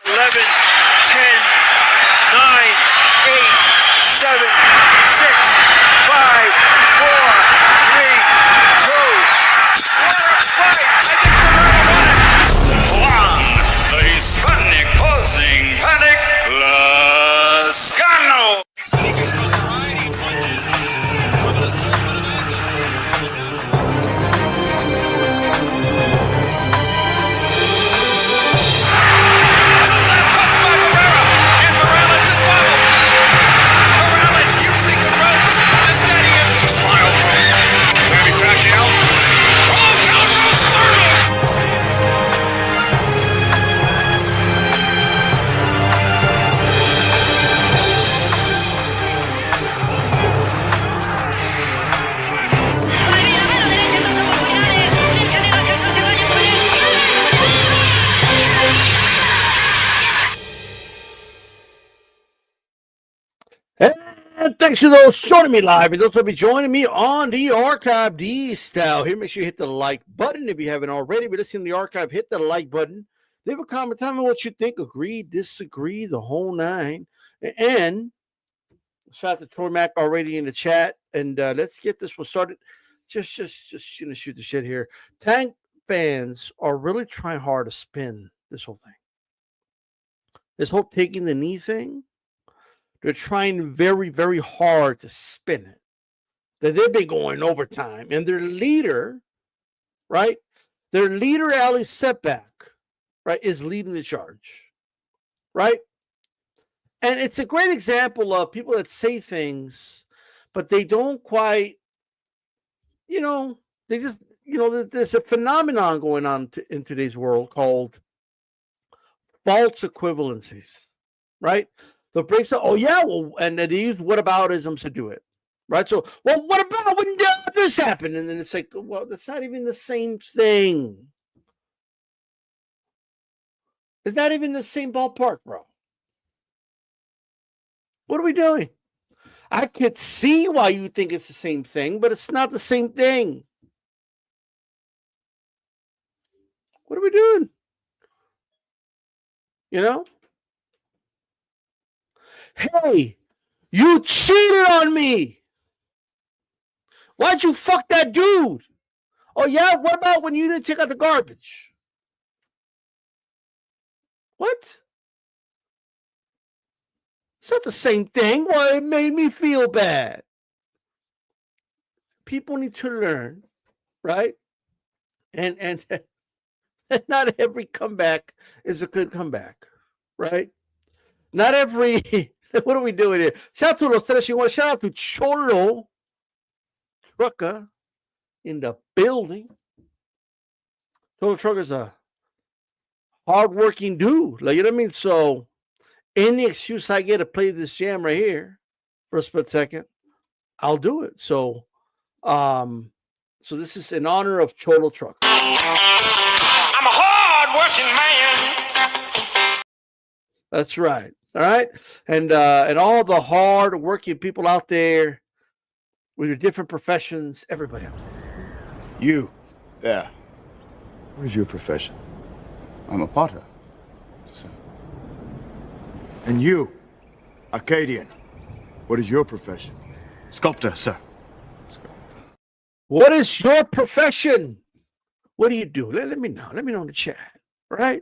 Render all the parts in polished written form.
11, 10, 9, 8, 7, 6, 5, 4, 3, 2. What a fight! I think Ferrara won it. Juan, the Hispanic causing panic, Lascano. And thanks to those joining me live and those will be joining me on the archive D style. Here, make sure you hit the like button if you haven't already. But listening to the archive, hit the like button. Leave a comment. Tell me what you think. Agree, disagree, the whole nine. And shout out to Troy Mac already in the chat. And let's get this one started. Just gonna shoot the shit here. Tank fans are really trying hard to spin this whole thing. This whole taking the knee thing. They're trying very, very hard to spin it. That they've been going overtime. And their leader, right? Their leader, Ali Setback, right, is leading the charge. Right? And it's a great example of people that say things, but they don't quite, they just, there's a phenomenon going on in today's world called false equivalencies. Right? The breaks up, and they use whataboutisms to do it, right? So, well, what about when this happened? And then it's like, well, that's not even the same thing. It's not even the same ballpark, bro. What are we doing? I could see why you think it's the same thing, but it's not the same thing. What are we doing? Hey, you cheated on me. Why'd you fuck that dude? Oh, yeah? What about when you didn't take out the garbage? What? It's not the same thing. Well, it made me feel bad. People need to learn, right? And not every comeback is a good comeback, right? Not every... What are we doing here? Shout out to Los Tres. You want to shout out to Cholo Trucker in the building. Cholo Trucker's a hardworking dude. Like, you know what I mean? So, any excuse I get to play this jam right here for a split second, I'll do it. So this is in honor of Cholo Trucker. I'm a hard-working man. That's right. All right. And all the hard working people out there with your different professions, everybody out there. You. Yeah. What is your profession? I'm a potter, sir. And you, Acadian. What is your profession? Sculptor, sir. What is your profession? What do you do? Let me know. Let me know in the chat. All right.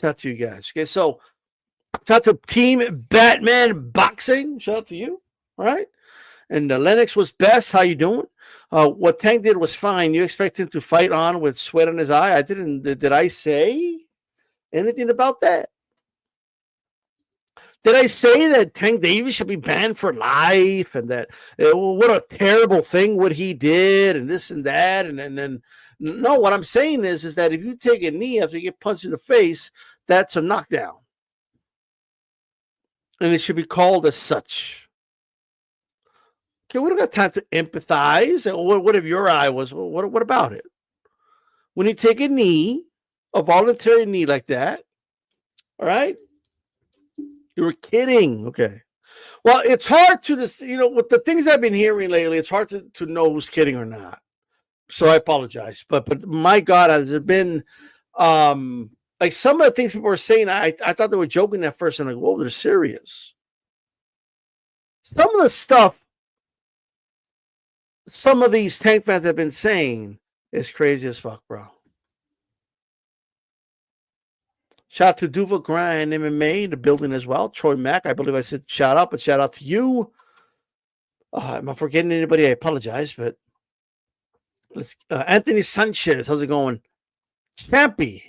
Shout out to you guys. Okay. So, shout out to Team Batman Boxing. Shout out to you. All right. And Lennox was best. How you doing? What Tank did was fine. You expect him to fight on with sweat on his eye? I didn't. Did I say anything about that? Did I say that Tank Davis should be banned for life and that what a terrible thing what he did and this and that? And then no, what I'm saying is that if you take a knee after you get punched in the face, that's a knockdown. And it should be called as such. Okay, we don't got time to empathize. What if your eye was? What about it? When you take a knee, a voluntary knee like that, all right? You were kidding. Okay. Well, it's hard to this, with the things I've been hearing lately, it's hard to know who's kidding or not. So I apologize. But my God, has there been like some of the things people were saying, I thought they were joking at first. And like, whoa, they're serious. Some of the stuff, some of these tank fans have been saying is crazy as fuck, bro. Shout out to Duva Grind MMA in the building as well. Troy Mack, I believe I said shout out, but shout out to you. Am I forgetting anybody? I apologize, but let's Anthony Sanchez, how's it going? Champy,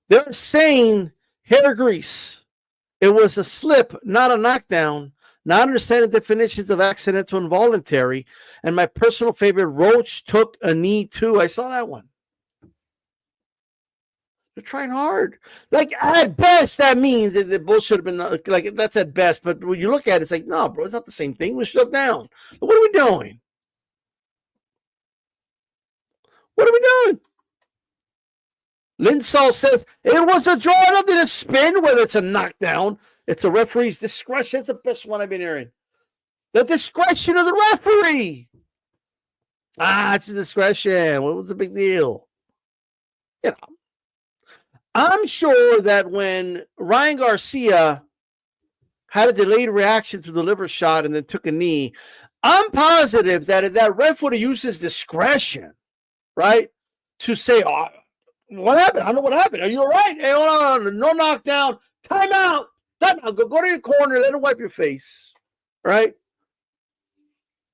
they're saying hair grease. It was a slip, not a knockdown. Not understanding definitions of accidental and voluntary. And my personal favorite, Roach took a knee too. I saw that one. They're trying hard. Like, at best, that means that the bull should have been, like, that's at best. But when you look at it, it's like, no, bro, it's not the same thing. We're shut down. What are we doing? What are we doing? Linsall says, it was a draw, nothing to spin, whether it's a knockdown. It's a referee's discretion. That's the best one I've been hearing. The discretion of the referee. It's a discretion. What was the big deal? You know, I'm sure that when Ryan Garcia had a delayed reaction to the liver shot and then took a knee, I'm positive that if that ref would have used his discretion, right, to say, oh, what happened? I don't know what happened. Are you all right? Hey, hold on. No knockdown. Timeout. Timeout. Go to your corner. Let him wipe your face. Right?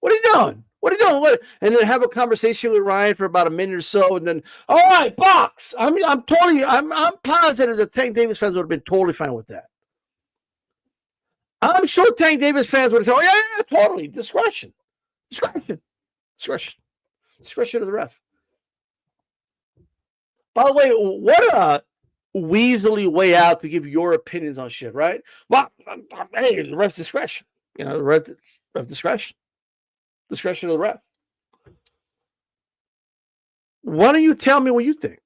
What are you doing? What are you doing? What? And then have a conversation with Ryan for about a minute or so, and then, all right, box. I'm positive that Tank Davis fans would have been totally fine with that. I'm sure Tank Davis fans would have said, oh, yeah, totally. Discretion of the ref. By the way, what a weaselly way out to give your opinions on shit, right? Well, hey, the ref's discretion. You know, the ref discretion. Discretion of the ref. Why don't you tell me what you think?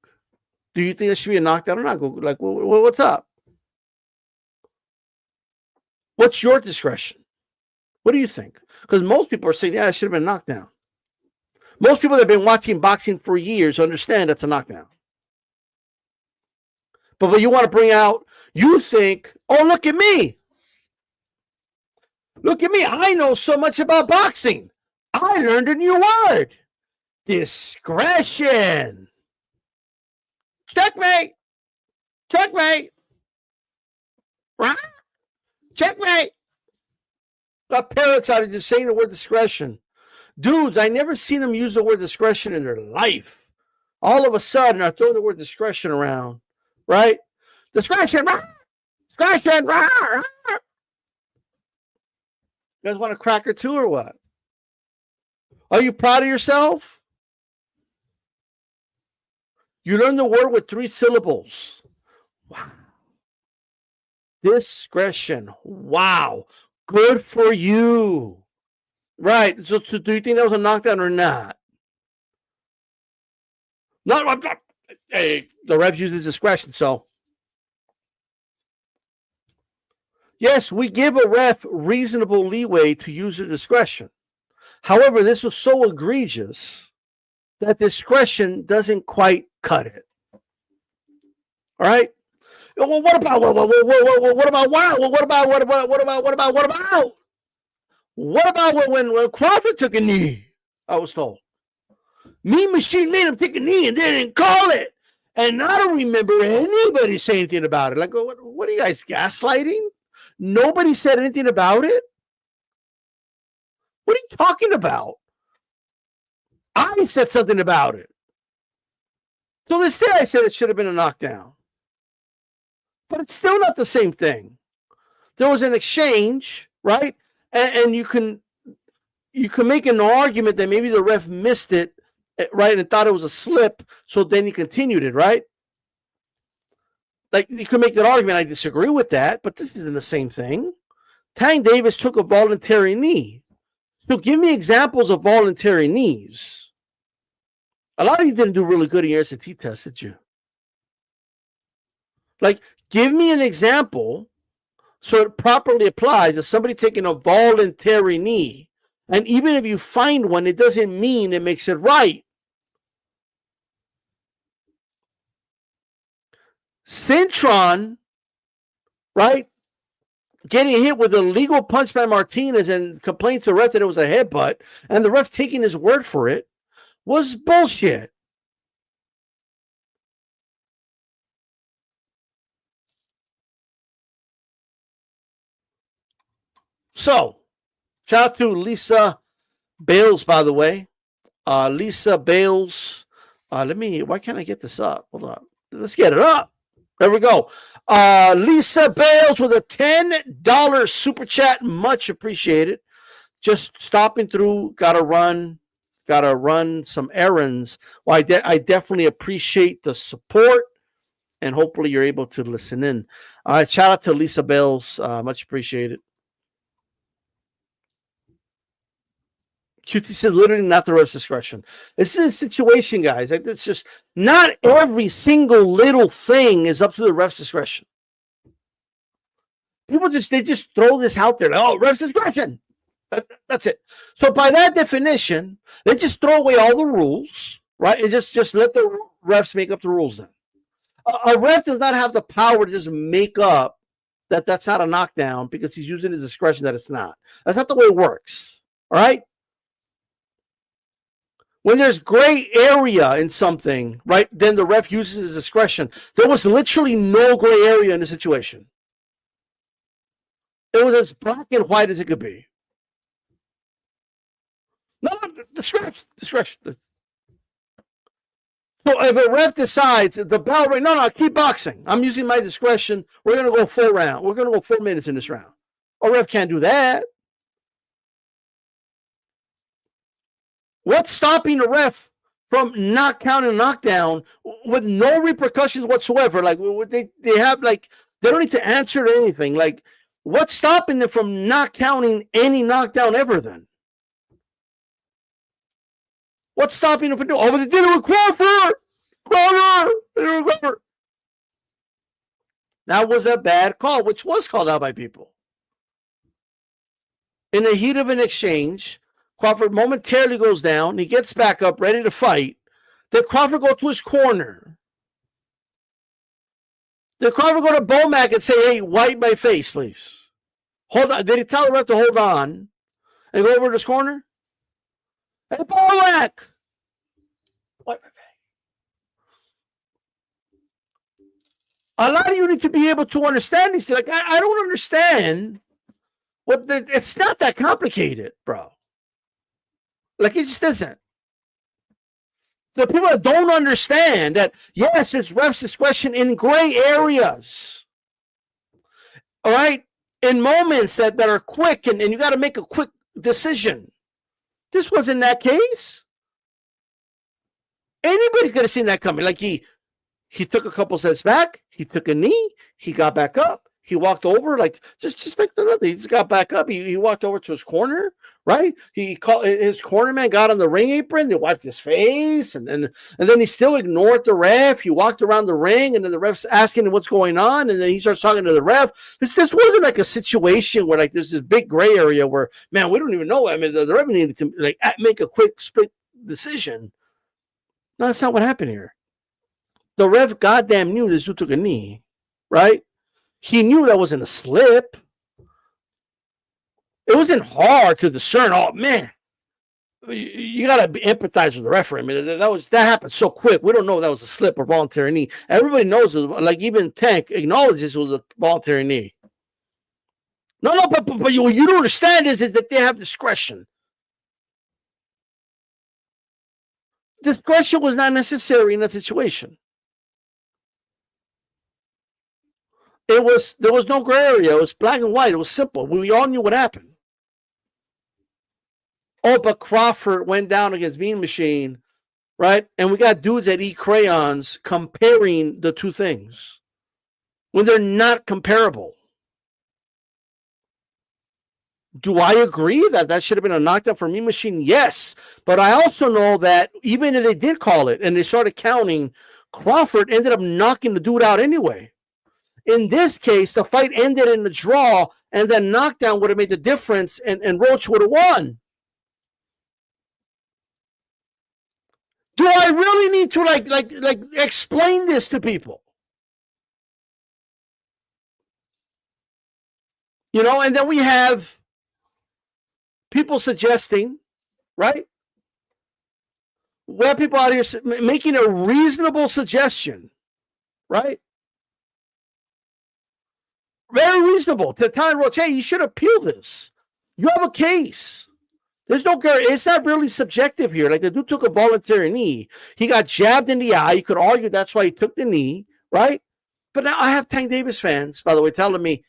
Do you think it should be a knockdown or not? Go like, what's up? What's your discretion? What do you think? Because most people are saying, yeah, it should have been a knockdown. Most people that have been watching boxing for years understand that's a knockdown. But what you want to bring out, you think, oh, look at me. Look at me. I know so much about boxing. I learned a new word. Discretion. Checkmate. Checkmate. Right? Checkmate. Got parrots out of just saying the word discretion. Dudes, I never seen them use the word discretion in their life. All of a sudden, I throw the word discretion around. Right? Discretion. Discretion. You guys want a cracker too or what? Are you proud of yourself? You learned the word with 3 syllables. Wow. Discretion. Wow. Good for you. Right. So do you think that was a knockdown or not? Not. Hey, the ref uses discretion, so. Yes, we give a ref reasonable leeway to use their discretion. However, this was so egregious that discretion doesn't quite cut it. All right. Well, what about when Crawford took a knee? I was told. Mean Machine made him take a knee and they didn't call it. And I don't remember anybody saying anything about it. Like, what are you guys gaslighting? Nobody said anything about it? What are you talking about? I said something about it. So this day I said it should have been a knockdown. But it's still not the same thing. There was an exchange, right? And you can make an argument that maybe the ref missed it, right, and thought it was a slip, so then he continued it, right? Like, you can make that argument. I disagree with that, but this isn't the same thing. Tank Davis took a voluntary knee. So give me examples of voluntary knees. A lot of you didn't do really good in your SAT test, did you? Like, give me an example so it properly applies of somebody taking a voluntary knee. And even if you find one, it doesn't mean it makes it right. Cintron, right, getting hit with a legal punch by Martinez and complains to the ref that it was a headbutt, and the ref taking his word for it, was bullshit. So, shout out to Lisa Bales, by the way. Lisa Bales. Why can't I get this up? Hold on. Let's get it up. There we go. Lisa Bales with a $10 super chat. Much appreciated. Just stopping through. Gotta run some errands. Well, I definitely appreciate the support, and hopefully you're able to listen in. Shout out to Lisa Bales. Much appreciated. QT said literally not the ref's discretion. This is a situation, guys. Like, it's just not every single little thing is up to the ref's discretion. People just throw this out there. Like, oh, ref's discretion. That's it. So by that definition, they just throw away all the rules, right? And just let the refs make up the rules then. A ref does not have the power to just make up that that's not a knockdown because he's using his discretion that it's not. That's not the way it works. All right? When there's gray area in something, right, then the ref uses his discretion. There was literally no gray area in the situation. It was as black and white as it could be. No, discretion. So if a ref decides the bell ring, no, keep boxing. I'm using my discretion. We're going to go 4 rounds. We're going to go 4 minutes in this round. A ref can't do that. What's stopping a ref from not counting a knockdown with no repercussions whatsoever? Like they have, like, they don't need to answer to anything. Like, what's stopping them from not counting any knockdown ever then? What's stopping them from doing? Oh, but they did it with Crawford. That was a bad call, which was called out by people. In the heat of an exchange, Crawford momentarily goes down. He gets back up, ready to fight. Then Crawford go to his corner. Then Crawford go to Bomac and say, hey, wipe my face, please. Hold on. Did he tell the ref to hold on and go over to his corner? Hey, Bomac! Wipe my face. A lot of you need to be able to understand these things. Like, I don't understand. It's not that complicated, bro. Like, it just isn't. So people that don't understand that, yes, it's ref's discretion in gray areas. All right? In moments that are quick and you got to make a quick decision. This wasn't that case. Anybody could have seen that coming. Like, he took a couple steps back. He took a knee. He got back up. He walked over, like, just like the, he just got back up. He walked over to his corner, right? He called his corner man, got on the ring apron. They wiped his face, and then he still ignored the ref. He walked around the ring, and then the ref's asking him what's going on, and then he starts talking to the ref. This wasn't like a situation where, like, there's this big gray area where, man, we don't even know. I mean, the ref needed to, like, make a quick split decision. No, that's not what happened here. The ref goddamn knew this dude took a knee, right? He knew that wasn't a slip. It wasn't hard to discern. Oh, man, you got to empathize with the referee. I mean, that happened so quick. We don't know if that was a slip or voluntary knee. Everybody knows it was, like, even Tank acknowledges it was a voluntary knee. No, but what you don't understand is that they have discretion. Discretion was not necessary in that situation. There was no gray area. It was black and white. It was simple. We all knew what happened. Oh, but Crawford went down against Mean Machine, right? And we got dudes that eat crayons comparing the two things when they're not comparable. Do I agree that should have been a knockdown for Mean Machine? Yes. But I also know that even if they did call it and they started counting, Crawford ended up knocking the dude out anyway. In this case, the fight ended in a draw, and then knockdown would have made the difference, and Roach would have won. Do I really need to like explain this to people? You know, and then we have people suggesting, right? We have people out here making a reasonable suggestion, right? Very reasonable to tell Roach, hey, you should appeal this. You have a case. There's no guarantee. It's not really subjective here. Like the dude took a voluntary knee. He got jabbed in the eye. You could argue that's why he took the knee, right? But now I have Tank Davis fans, by the way, telling me,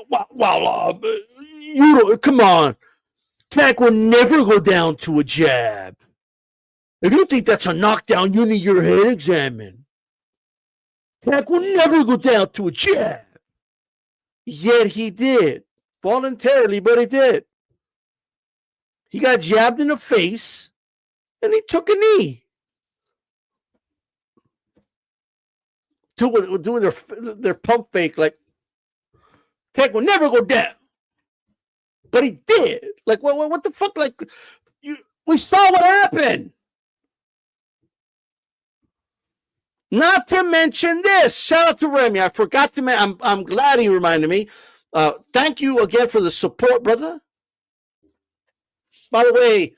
well, you don't, come on. Tank will never go down to a jab. If you think that's a knockdown, you need your head examined. Tank will never go down to a jab. Yet he did. Voluntarily, but he did. He got jabbed in the face, and he took a knee. Doing their pump fake, like, Tank will never go down. But he did. Like, what the fuck? Like, we saw what happened. Not to mention this. Shout out to Remy. I forgot to mention. I'm glad he reminded me. Thank you again for the support, brother. By the way,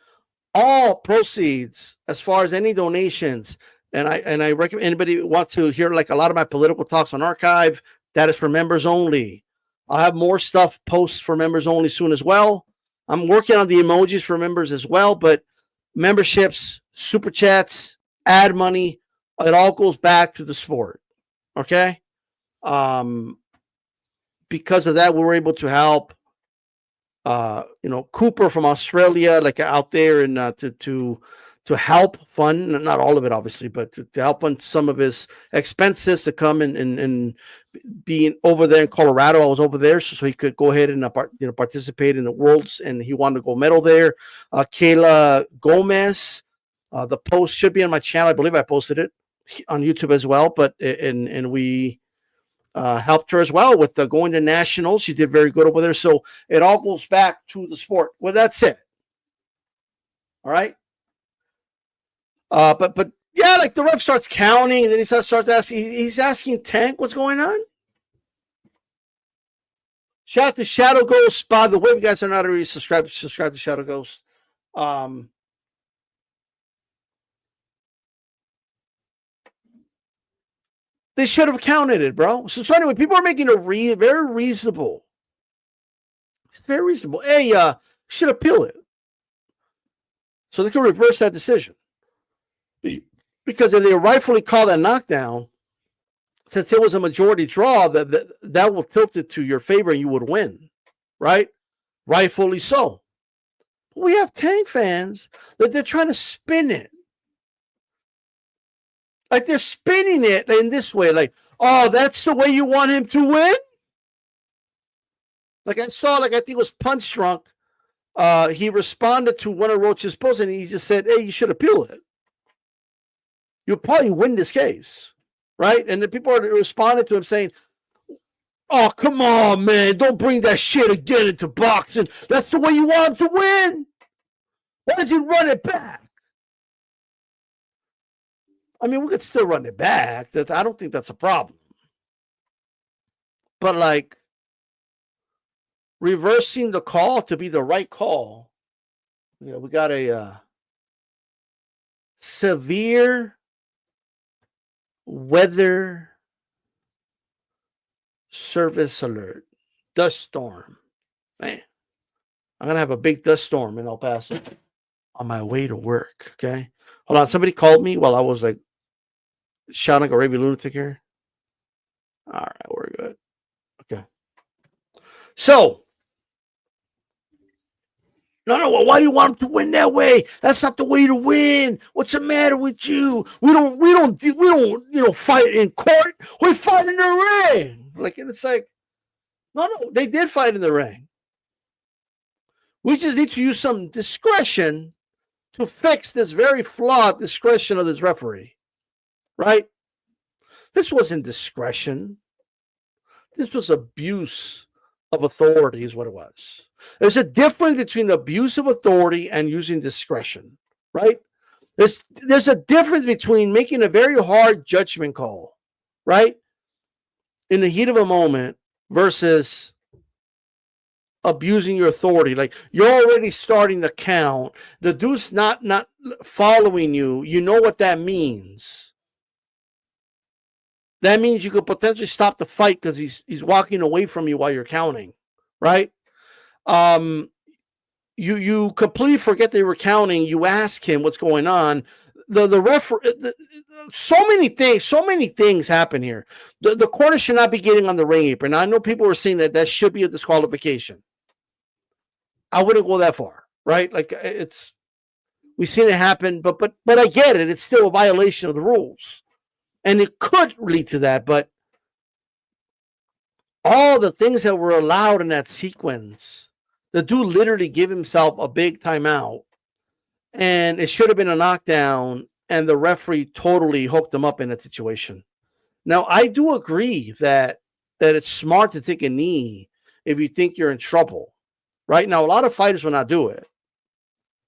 all proceeds, as far as any donations, and I recommend anybody want to hear like a lot of my political talks on archive, that is for members only. I'll have more stuff posts for members only soon as well. I'm working on the emojis for members as well, but memberships, super chats, ad money, it all goes back to the sport. Okay? Because of that, we were able to help Cooper from Australia, like out there, and to help fund, not all of it obviously, but to help fund some of his expenses to come and being over there in Colorado. I was over there so he could go ahead and participate in the Worlds, and he wanted to go medal there. Kayla Gomez, the post should be on my channel. I believe I posted it on YouTube as well, but and we helped her as well with going to nationals. She did very good over there. So it all goes back to the sport. Well, that's it. All right. But yeah, like the ref starts counting, and then he starts asking. He's asking Tank, what's going on? Shout out to Shadow Ghost. By the way, if you guys are not already subscribed to Shadow Ghost. They should have counted it, bro. So anyway, people are making it very reasonable. It's very reasonable. Hey, should appeal it, so they can reverse that decision. Because if they rightfully call that knockdown, since it was a majority draw, that will tilt it to your favor and you would win, right? Rightfully so. But we have Tank fans that they're trying to spin it. Like they're spinning it in this way, like, oh, that's the way you want him to win? Like I saw, like I think it was Punch Drunk. He responded to one of Roach's posts and he just said, hey, you should appeal it. You'll probably win this case, right? And the people are responding to him saying, oh, come on, man. Don't bring that shit again into boxing. That's the way you want him to win. Why did you run it back? I mean, we could still run it back. I don't think that's a problem. But, like, reversing the call to be the right call. Yeah, we got a severe weather service alert. Dust storm. Man, I'm going to have a big dust storm in El Paso on my way to work, okay? Hold on. Somebody called me while I was, like, shouting like a raving lunatic here. All right, we're good. Okay. So, no, why do you want him to win that way? That's not the way to win. What's the matter with you? We don't fight in court. We fight in the ring. Like, and it's like, no, they did fight in the ring. We just need to use some discretion to fix this very flawed discretion of this referee. Right? This wasn't discretion. This was abuse of authority is what it was. There's a difference between abuse of authority and using discretion, right? There's a difference between making a very hard judgment call, right? In the heat of a moment versus abusing your authority. Like, you're already starting the count. The dude's not following you. You know what that means. That means you could potentially stop the fight because he's walking away from you while you're counting, right? You completely forget they were counting. You ask him what's going on. The referee. So many things happen here. The corner should not be getting on the ring apron. Now, I know people were saying that should be a disqualification. I wouldn't go that far, right? Like, we've seen it happen, but I get it. It's still a violation of the rules, and it could lead to that. But all the things that were allowed in that sequence, the dude literally gave himself a big timeout, and it should have been a knockdown. And the referee totally hooked him up in that situation. Now, I do agree that it's smart to take a knee if you think you're in trouble. Right now, a lot of fighters will not do it.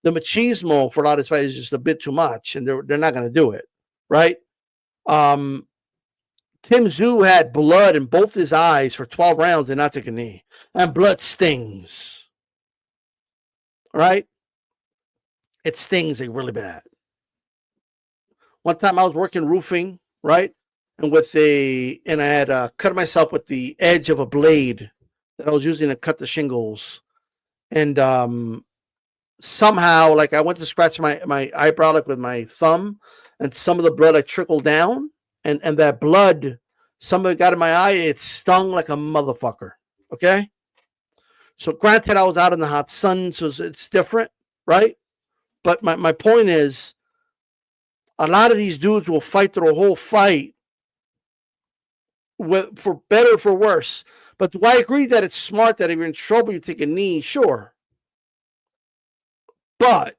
The machismo for a lot of these fighters is just a bit too much, and they're not going to do it. Right? Tim Tszyu had blood in both his eyes for 12 rounds and not take a knee. And blood stings. Right? It stings like really bad. One time I was working roofing, right? And I had cut myself with the edge of a blade that I was using to cut the shingles. And somehow, like, I went to scratch my eyebrow, like, with my thumb, and some of the blood trickled down, and that blood, some of it got in my eye. It stung like a motherfucker. Okay? So granted, I was out in the hot sun, so it's different, right? But my point is, a lot of these dudes will fight through a whole fight for better or for worse. But do I agree that it's smart that if you're in trouble, you take a knee? Sure. But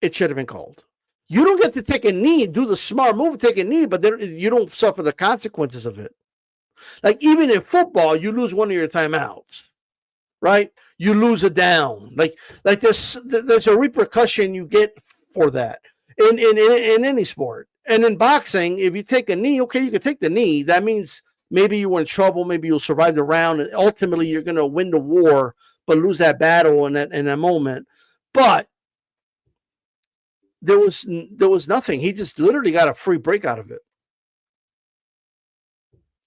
it should have been called. You don't get to take a knee, do the smart move, take a knee, but then you don't suffer the consequences of it. Like, even in football, you lose one of your timeouts, right? You lose a down. Like there's a repercussion you get for that. In any sport. And in boxing, if you take a knee, okay, you can take the knee. That means maybe you were in trouble, maybe you'll survive the round, and ultimately you're going to win the war, but lose that battle in that moment. But there was nothing. He just literally got a free break out of it.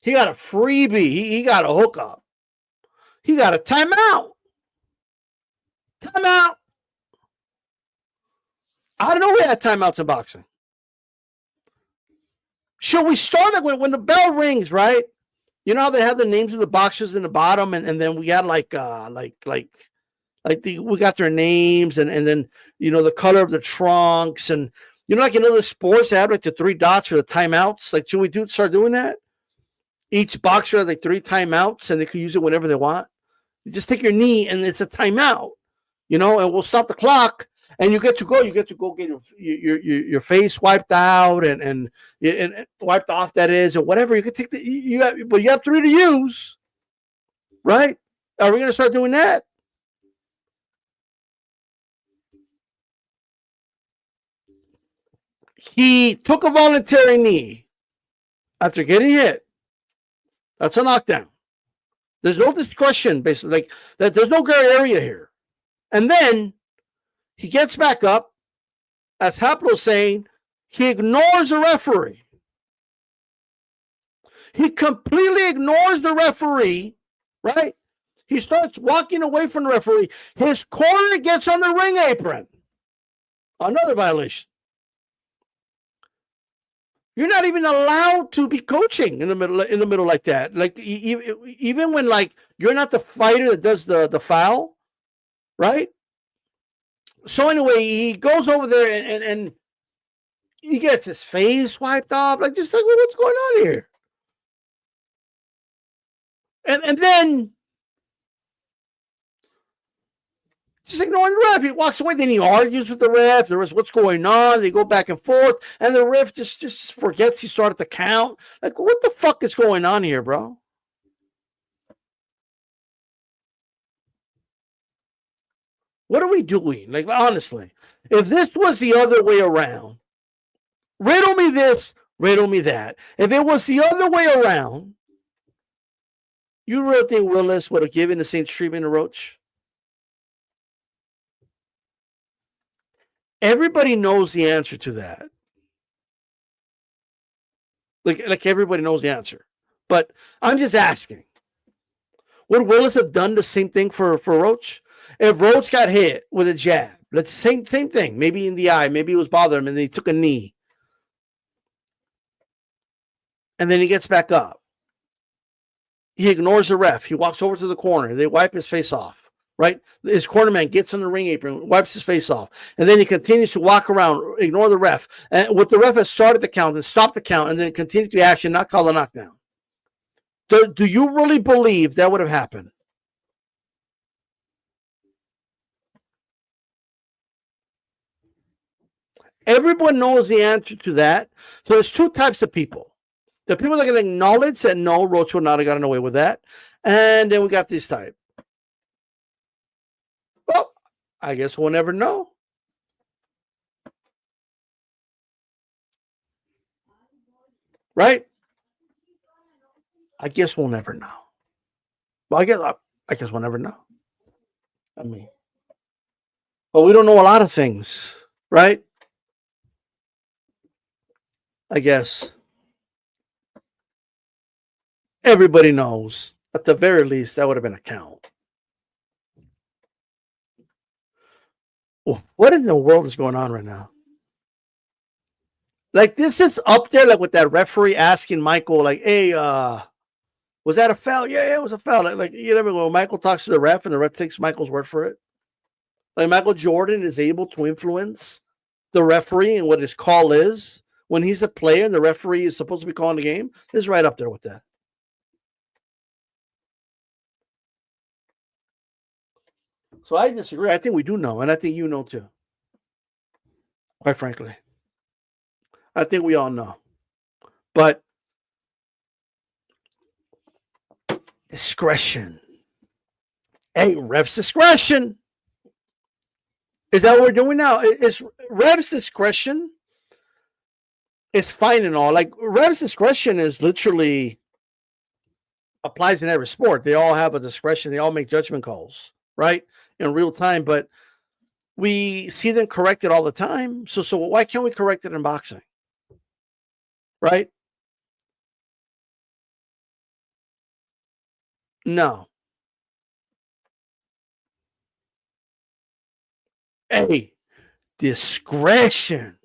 He got a freebie. He got a hookup. He got a timeout. Timeout. I don't know we had timeouts in boxing. Should we start it when the bell rings, right? You know how they have the names of the boxers in the bottom, and then we got we got their names, and then, you know, the color of the trunks, and, you know, like in other sports, they have like the 3 dots for the timeouts. Like, should we start doing that? Each boxer has like 3 timeouts, and they can use it whenever they want. You just take your knee, and it's a timeout, you know, and we'll stop the clock. And you get to go get your face wiped out and wiped off, that is, or whatever. You can take but you have 3 to use, right? Are we going to start doing that? He took a voluntary knee after getting hit. That's a knockdown. There's no discretion, basically, like that. There's no gray area here. And then he gets back up, as Haplo is saying, he ignores the referee. He completely ignores the referee, right? He starts walking away from the referee. His corner gets on the ring apron. Another violation. You're not even allowed to be coaching in the middle like that. Like, even when, like, you're not the fighter that does the foul, right? So anyway, he goes over there and he gets his face wiped off. Like, just like, what's going on here? And then just ignoring the ref. He walks away, then he argues with the ref. The ref, what's going on? They go back and forth, and the ref just forgets he started the count. Like, what the fuck is going on here, bro? What are we doing? Like, honestly, if this was the other way around, riddle me this, riddle me that. If it was the other way around, You really think Willis would have given the same treatment to Roach? Everybody knows the answer to that. Like everybody knows the answer. But I'm just asking. Would Willis have done the same thing for Roach? If Roach got hit with a jab, let's same thing, maybe in the eye, maybe it was bothering him, and he took a knee. And then he gets back up. He ignores the ref. He walks over to the corner. They wipe his face off, right? His cornerman gets on the ring apron, wipes his face off. And then he continues to walk around, ignore the ref. And what the ref has started the count and stopped the count and then continued the action, not call a knockdown. Do you really believe that would have happened? Everyone knows the answer to that. So there's two types of people. The people that are going to acknowledge that no, Roach would not have gotten away with that. And then we got this type. Well, I guess we'll never know. Right? I guess we'll never know. Well, I guess we'll never know. I mean, but we don't know a lot of things, right? I guess everybody knows. At the very least, that would have been a count. What in the world is going on right now? Like, this is up there, like with that referee asking Michael, like, hey, was that a foul? Yeah, it was a foul. Like you know, when Michael talks to the ref and the ref takes Michael's word for it. Like Michael Jordan is able to influence the referee and what his call is when he's a player and the referee is supposed to be calling the game. This is right up there with that. So I disagree. I think we do know, and I think you know too. Quite frankly. I think we all know. But discretion. Hey, ref's discretion. Is that what we're doing now? Is ref's discretion is fine and all. Like ref's discretion is literally applies in every sport. They all have a discretion. They all make judgment calls, right? In real time, but we see them corrected all the time. So why can't we correct it in boxing? Right? No. Hey, discretion.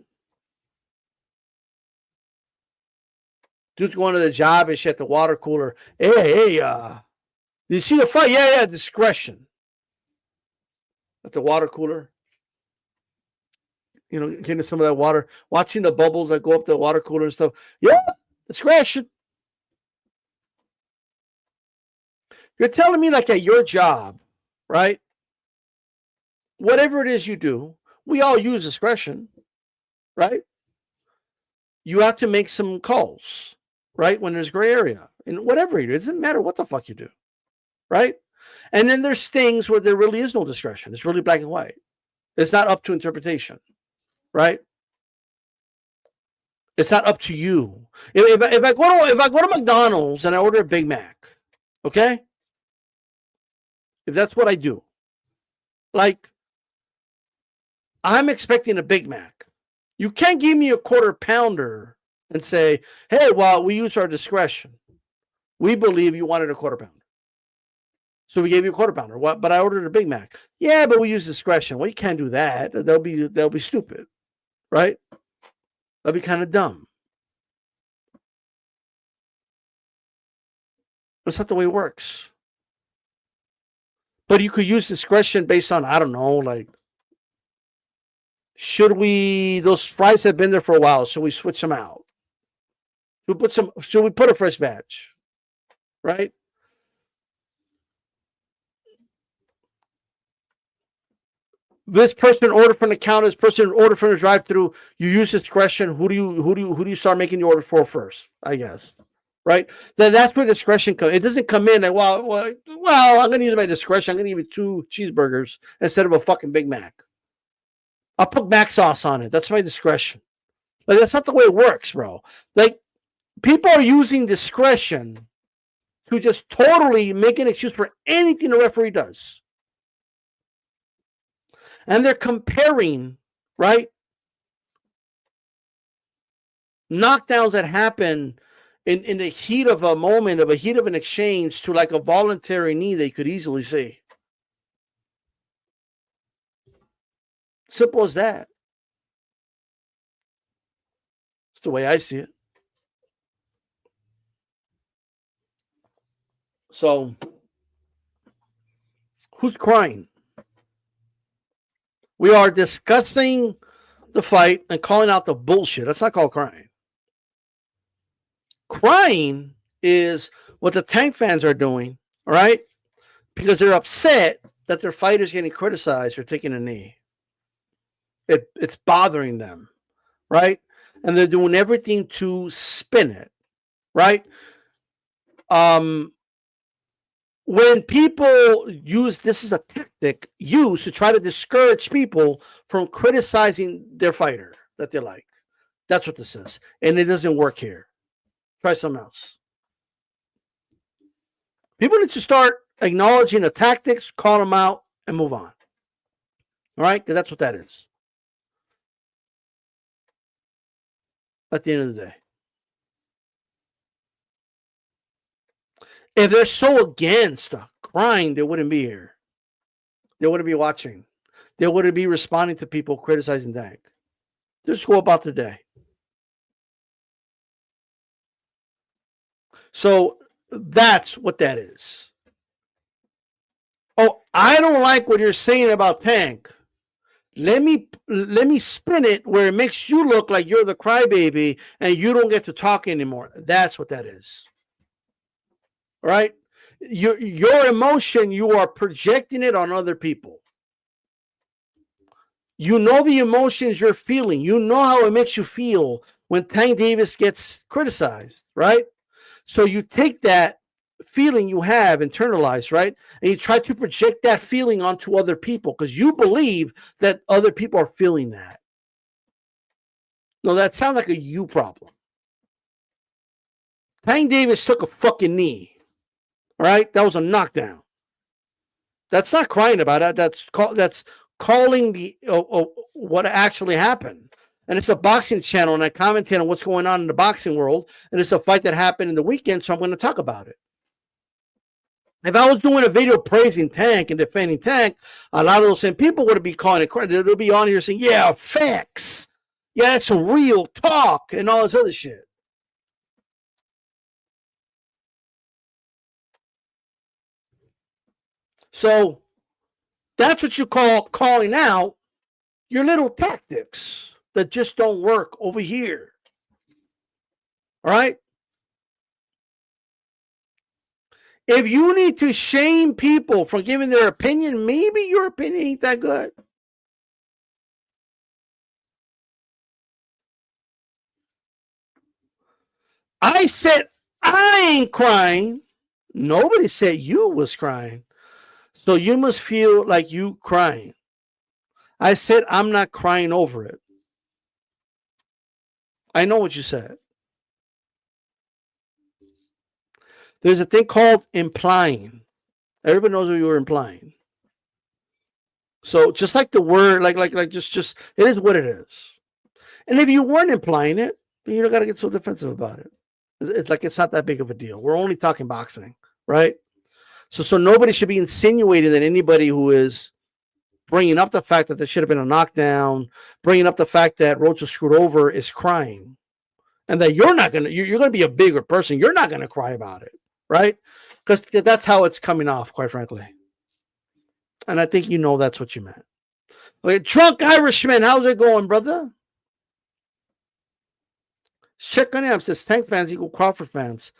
Dude's going to the job and shit at the water cooler. Hey, did you see the fight? Yeah, discretion. At the water cooler. You know, getting some of that water, watching the bubbles that go up the water cooler and stuff. Yeah, discretion. You're telling me, like, at your job, right? Whatever it is you do, we all use discretion, right? You have to make some calls, right? When there's gray area. And whatever you do, it doesn't matter what the fuck you do, right? And then there's things where there really is no discretion. It's really black and white. It's not up to interpretation, right? It's not up to you. If I go to McDonald's and I order a Big Mac, okay? If that's what I do, like, I'm expecting a Big Mac. You can't give me a quarter pounder and say, hey, well, we use our discretion. We believe you wanted a quarter pounder. So we gave you a quarter pounder. What? But I ordered a Big Mac. Yeah, but we use discretion. Well, you can't do that. They'll be stupid, right? That'll be kind of dumb. That's not the way it works. But you could use discretion based on, I don't know, like, those fries have been there for a while, should we switch them out? Should we put a fresh batch? Right? This person ordered from the counter, this person ordered from the drive-thru. You use discretion. Who do you start making the order for first? I guess, right? That's where discretion comes. It doesn't come in like, well, I'm going to use my discretion. I'm going to give you 2 cheeseburgers instead of a fucking Big Mac. I'll put Mac sauce on it. That's my discretion. But that's not the way it works, bro. Like, people are using discretion to just totally make an excuse for anything the referee does. And they're comparing, right, knockdowns that happen in the heat of a moment, of a heat of an exchange, to like a voluntary knee they could easily see. Simple as that. It's the way I see it. So, who's crying? We are discussing the fight and calling out the bullshit. That's not called crying. Crying is what the Tank fans are doing, all right? Because they're upset that their fighter's getting criticized for taking a knee. It's bothering them, right? And they're doing everything to spin it, right? When people use this as a tactic used to try to discourage people from criticizing their fighter that they like. That's what this is. And it doesn't work here. Try something else. People need to start acknowledging the tactics, call them out, and move on. All right? Because that's what that is. At the end of the day. If they're so against crying, they wouldn't be here. They wouldn't be watching. They wouldn't be responding to people criticizing Tank. Just go about the day. So that's what that is. Oh, I don't like what you're saying about Tank. Let me spin it where it makes you look like you're the crybaby and you don't get to talk anymore. That's what that is. All right? Your emotion, you are projecting it on other people. You know the emotions you're feeling. You know how it makes you feel when Tank Davis gets criticized, right? So you take that feeling you have internalized, right? And you try to project that feeling onto other people because you believe that other people are feeling that. No, that sounds like a you problem. Tank Davis took a fucking knee. All right? That was a knockdown. That's not crying about it. That's calling the what actually happened. And it's a boxing channel, and I commentate on what's going on in the boxing world. And it's a fight that happened in the weekend, so I'm going to talk about it. If I was doing a video praising Tank and defending Tank, a lot of those same people would be calling it credit. They'll be on here saying, yeah, facts. Yeah, that's a real talk and all this other shit. So that's what you call calling out your little tactics that just don't work over here. All right? If you need to shame people for giving their opinion, maybe your opinion ain't that good. I said I ain't crying. Nobody said you was crying. So you must feel like you crying. I said I'm not crying over it. I know what you said. There's a thing called implying. Everybody knows what you were implying. So just like the word, just it is what it is. And if you weren't implying it, then you don't got to get so defensive about it. It's like it's not that big of a deal. We're only talking boxing, right? So nobody should be insinuating that anybody who is bringing up the fact that there should have been a knockdown, bringing up the fact that Rhodes was screwed over is crying, and that you're going to be a bigger person. You're not going to cry about it, right? Because that's how it's coming off, quite frankly. And I think you know that's what you meant. Okay, drunk Irishman, how's it going, brother? Check on him. Says Tank fans equal Crawford fans.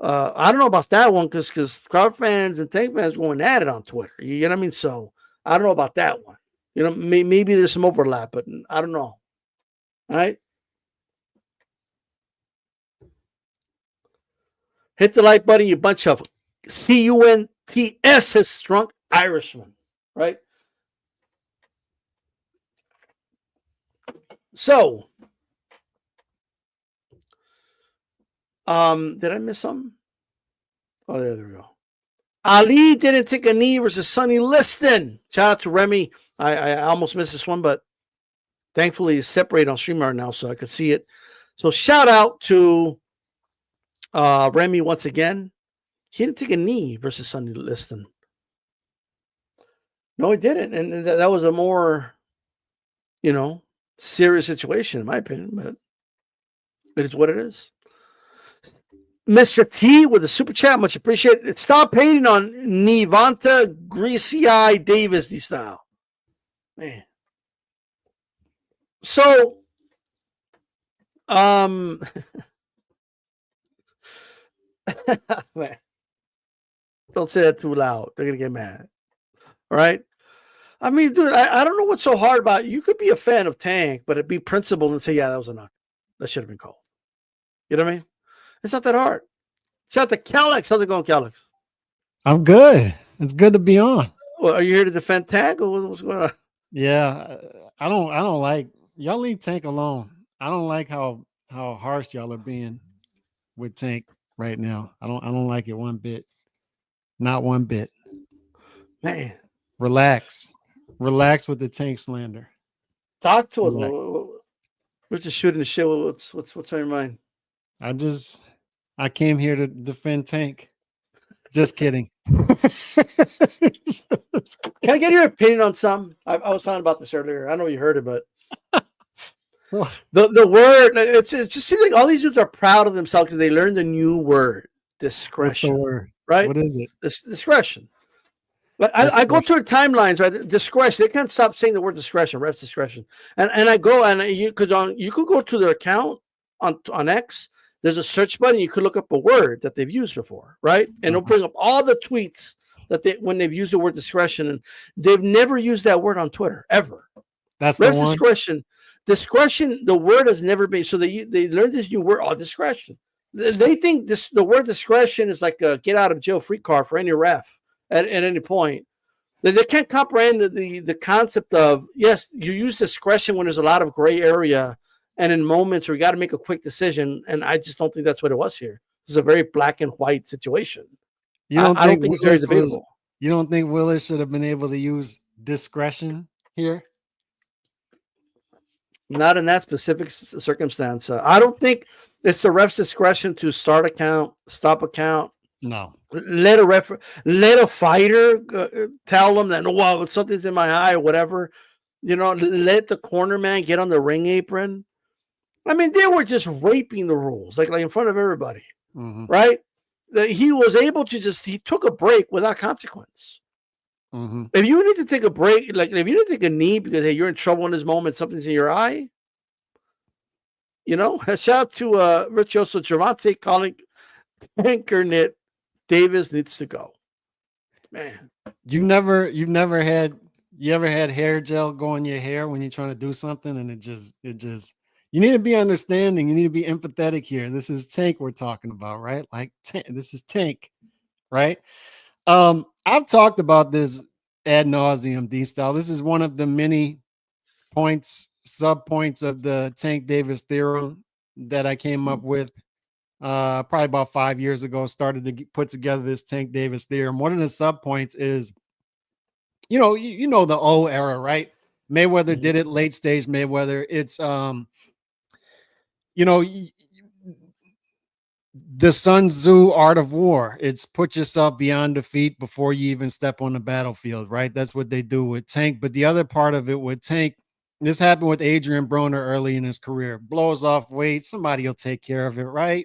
I don't know about that one because Crawford fans and Tank fans going at it on Twitter. You know what I mean? So I don't know about that one. You know, maybe there's some overlap, but I don't know. All right. Hit the like button, you bunch of CUNTS, drunk Irishman. Right. So, did I miss something? Oh, there we go. Ali didn't take a knee versus Sonny Liston. Shout out to Remy. I almost missed this one, but thankfully it's separated on StreamYard now, so I could see it. So shout out to Remy once again. He didn't take a knee versus Sonny Liston. No, he didn't. And that was a more, serious situation, in my opinion, but it is what it is. Mr. T with the super chat, much appreciated. Stop hating on Gervonta Davis, the style. Man. So, man. Don't say that too loud. They're going to get mad. All right? I mean, dude, I don't know what's so hard about it. You could be a fan of Tank, but it'd be principled and say, yeah, that was a knock. That should have been called. You know what I mean? It's not that hard. Shout out to Calix. How's it going, Calix? I'm good. It's good to be on. Well, are you here to defend Tank or what's going on? Yeah, I don't like y'all leave Tank alone. I don't like how harsh y'all are being with Tank right now. I don't like it one bit. Not one bit. Man. Relax with the Tank slander. Talk to us. We're just shooting the shit. What's on your mind? I came here to defend Tank. Just kidding. Can I get your opinion on something? I was talking about this earlier. I know you heard it, but the word, it just seems like all these dudes are proud of themselves because they learned a new word, discretion. What's the word? Right? What is it? Discretion. But I go through timelines, right? Discretion. They can't stop saying the word discretion, ref's discretion. And I go and you could go to their account on X. There's a search button. You could look up a word that they've used before, right? And it'll bring up all the tweets that when they've used the word discretion, and they've never used that word on Twitter ever. That's ref's the one. Discretion. Discretion. The word has never been. So they learned this new word, discretion. They think the word discretion is like a get out of jail free card for any ref at any point. They can't comprehend the concept of, yes, you use discretion when there's a lot of gray area and in moments where you got to make a quick decision. And I just don't think that's what it was here. It's a very black and white situation. I don't think it's very debatable. You don't think Willis should have been able to use discretion here? Not in that specific circumstance. I don't think it's the ref's discretion to start account, stop account. No. Let a fighter tell them that, well, something's in my eye or whatever. Let the corner man get on the ring apron. I mean, they were just raping the rules, like in front of everybody, right? He was able to he took a break without consequence. If you need to take a break, like if you need to take a knee because, hey, you're in trouble in this moment, something's in your eye, shout out to Richioso Gervonta calling Tanker Davis needs to go. Man. You ever had hair gel go in your hair when you're trying to do something and it just you need to be understanding. You need to be empathetic here. This is Tank we're talking about, right? Like this is Tank, right? I've talked about this ad nauseum, D-style. This is one of the many sub points of the Tank Davis theorem that I came up with probably about 5 years ago. Started to put together this Tank Davis theorem. One of the sub points is, you know the O era, right? Mayweather did it, late stage Mayweather. It's the Sun Tzu art of war. It's put yourself beyond defeat before you even step on the battlefield, right? That's what they do with Tank. But the other part of it with Tank, this happened with Adrian Broner early in his career. Blows off weight, somebody will take care of it, right?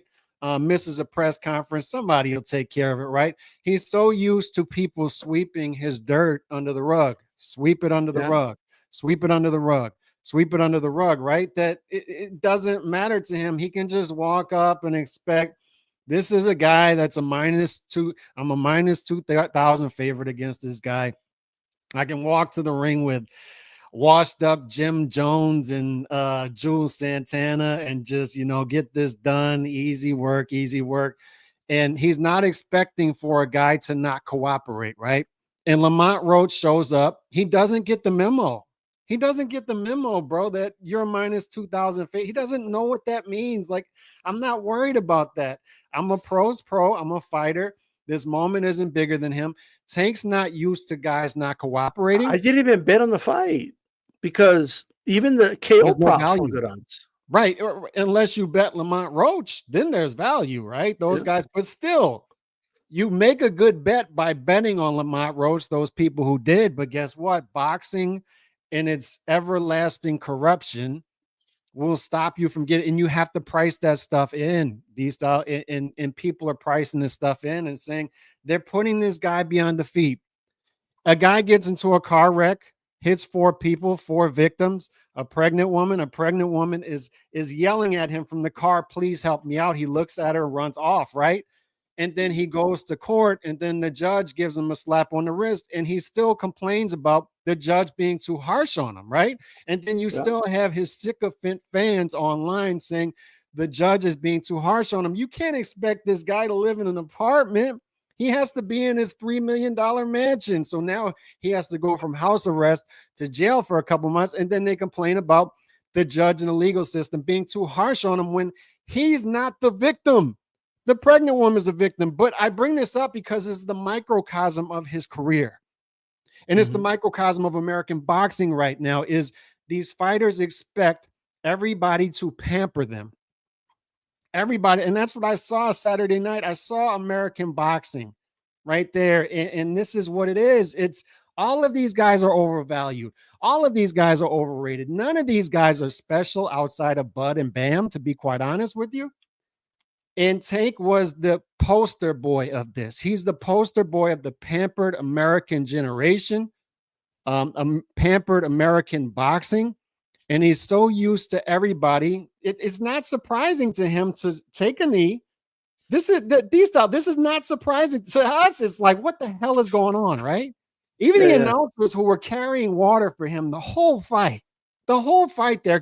Misses a press conference, somebody will take care of it, right? He's so used to people sweeping his dirt under the rug. Sweep it under the rug. Sweep it under the rug. Sweep it under the rug, right? That it doesn't matter to him. He can just walk up and expect, this is a guy that's a -2. I'm a -2,000 favorite against this guy. I can walk to the ring with washed up Jim Jones and Jules Santana and just, get this done. Easy work. And he's not expecting for a guy to not cooperate, right? And Lamont Roach shows up. He doesn't get the memo. He doesn't get the memo, bro, that you're -2,000 feet. He doesn't know what that means. Like, I'm not worried about that. I'm a pro's pro. I'm a fighter. This moment isn't bigger than him. Tank's not used to guys not cooperating. I didn't even bet on the fight because even the KO There's no props were value. good odds. Right. Unless you bet Lamont Roach, then there's value, right? Those guys, but still, you make a good bet by betting on Lamont Roach, those people who did. But guess what? Boxing and its everlasting corruption will stop you from getting, and you have to price that stuff in. And people are pricing this stuff in and saying they're putting this guy beyond defeat. A guy gets into a car wreck, hits 4 people, 4 victims, a pregnant woman is yelling at him from the car, please help me out. He looks at her and runs off, right? And then he goes to court, and then the judge gives him a slap on the wrist, and he still complains about the judge being too harsh on him, right? And then you still have his sycophant fans online saying the judge is being too harsh on him. You can't expect this guy to live in an apartment. He has to be in his $3 million mansion. So now he has to go from house arrest to jail for a couple months, and then they complain about the judge and the legal system being too harsh on him when he's not the victim. The pregnant woman is a victim, but I bring this up because it's the microcosm of his career. And it's the microcosm of American boxing right now is these fighters expect everybody to pamper them. Everybody. And that's what I saw Saturday night. I saw American boxing right there. And this is what it is. It's all of these guys are overvalued. All of these guys are overrated. None of these guys are special outside of Bud and Bam, to be quite honest with you. And Tank was the poster boy of this. He's the poster boy of the pampered American generation, pampered American boxing. And he's so used to everybody. It's not surprising to him to take a knee. This is not surprising to us. It's like, what the hell is going on, right? Even the announcers who were carrying water for him the whole fight there.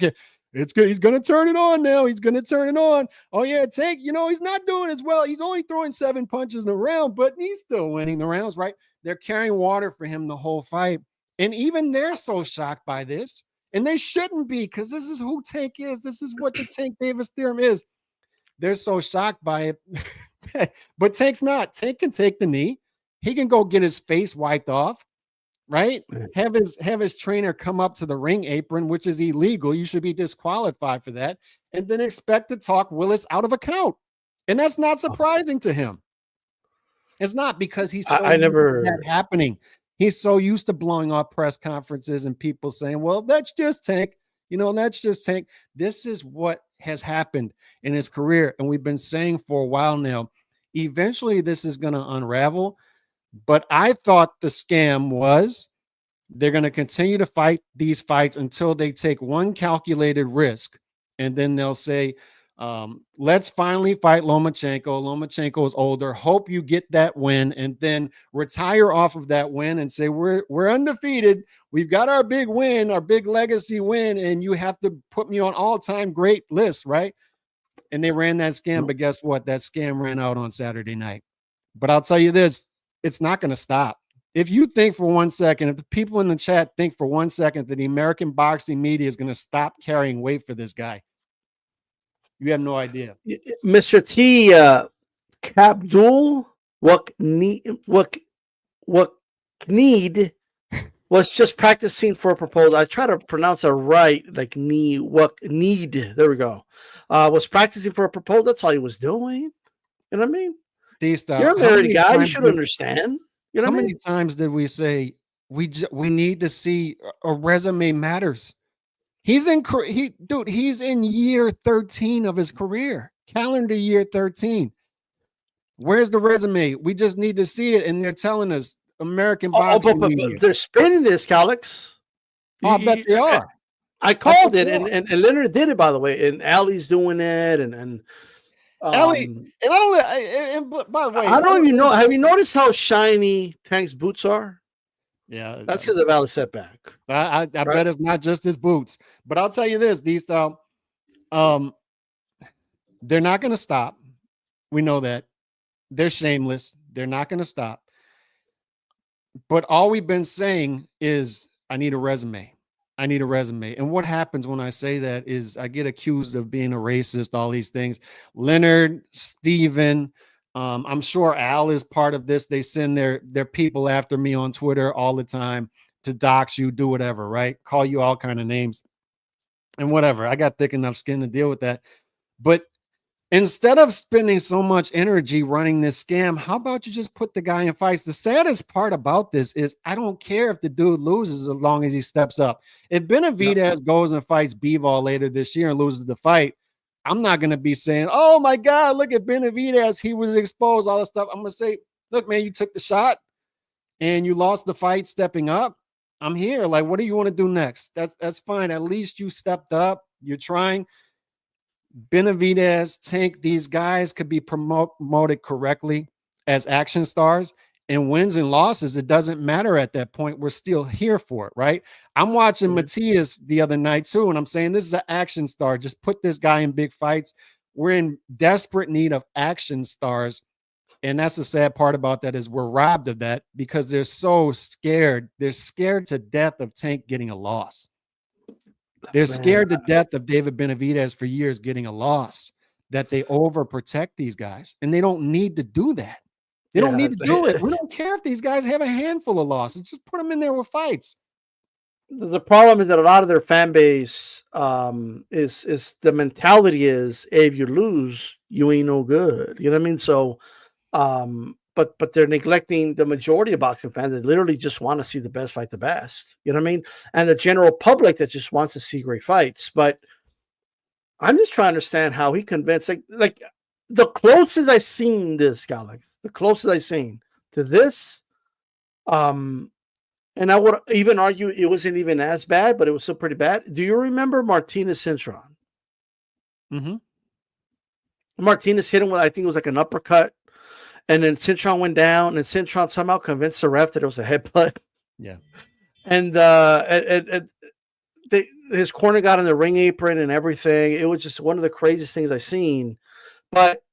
It's good. He's going to turn it on now. He's going to turn it on. Oh, yeah, Tank, he's not doing as well. He's only throwing 7 punches in a round, but he's still winning the rounds, right? They're carrying water for him the whole fight. And even they're so shocked by this. And they shouldn't be, because this is who Tank is. This is what the Tank Davis theorem is. They're so shocked by it. But Tank's not. Tank can take the knee. He can go get his face wiped off. Right? Have his trainer come up to the ring apron, which is illegal. You should be disqualified for that. And then expect to talk Willis out of a count. And that's not surprising to him. It's not, because he's so used to that happening. He's so used to blowing off press conferences and people saying, well, that's just Tank. That's just Tank. This is what has happened in his career. And we've been saying for a while now, eventually this is going to unravel. But I thought the scam was they're going to continue to fight these fights until they take one calculated risk. And then they'll say, let's finally fight Lomachenko. Lomachenko is older. Hope you get that win, and then retire off of that win and say, we're undefeated. We've got our big win, our big legacy win, and you have to put me on all-time great list, right? And they ran that scam, but guess what? That scam ran out on Saturday night. But I'll tell you this, it's not going to stop. If you think for 1 second, if the people in the chat think for 1 second that the American boxing media is going to stop carrying weight for this guy, you have no idea. Mr. T, Kabdul, what need was just practicing for a proposal. I try to pronounce it right, like what need. There we go. Was practicing for a proposal. That's all he was doing. You know what I mean? You're a married guy. You should understand. You know how many times did we say we need to see a resume matters? He's in year 13 of his career, calendar year 13. Where's the resume? We just need to see it, and they're telling us American boxing media. They're spinning this, Calix. I bet they are. I called it, and Leonard did it, by the way, and Ali's doing it, and Ellie, and by the way, I don't even know. Have you noticed how shiny Tank's boots are? Yeah, that's because of Ali's setback. I bet it's not just his boots, but I'll tell you this: they're not going to stop. We know that they're shameless. They're not going to stop. But all we've been saying is, I need a resume. I need a resume. And what happens when I say that is I get accused of being a racist, all these things. Leonard, Steven, I'm sure Al is part of this. They send their people after me on Twitter all the time to dox you, do whatever, right? Call you all kind of names and whatever. I got thick enough skin to deal with that. But instead of spending so much energy running this scam, how about you just put the guy in fights? The saddest part about this is I don't care if the dude loses as long as he steps up. If Benavidez goes and fights Bivol later this year and loses the fight, I'm not going to be saying, oh my God, look at Benavidez. He was exposed, all this stuff. I'm going to say, look, man, you took the shot and you lost the fight stepping up. I'm here. Like, what do you want to do next? That's fine. At least you stepped up. You're trying. Benavidez, Tank, these guys could be promoted correctly as action stars, and wins and losses, it doesn't matter at that point. We're still here for it, right? I'm watching Matias the other night too, and I'm saying this is an action star. Just put this guy in big fights. We're in desperate need of action stars, and that's the sad part about that is we're robbed of that because they're so scared. They're scared to death of Tank getting a loss. They're scared to death of David Benavidez for years getting a loss, that they overprotect these guys, and they don't need to do that. They don't need to do it. We don't care if these guys have a handful of losses. Just put them in there with fights. The problem is that a lot of their fan base is the mentality is, hey, if you lose, you ain't no good. You know what I mean? So, but they're neglecting the majority of boxing fans that literally just want to see the best fight the best. You know what I mean? And the general public that just wants to see great fights. But I'm just trying to understand how he convinced, like the closest I seen this guy, like the closest I seen to this, and I would even argue it wasn't even as bad, but it was still pretty bad. Do you remember Martinez Cintron? Mm-hmm. Martinez hit him with, I think it was like an uppercut. And then Cintron went down, and Cintron somehow convinced the ref that it was a headbutt. Yeah. And his corner got in the ring apron and everything. It was just one of the craziest things I've seen. But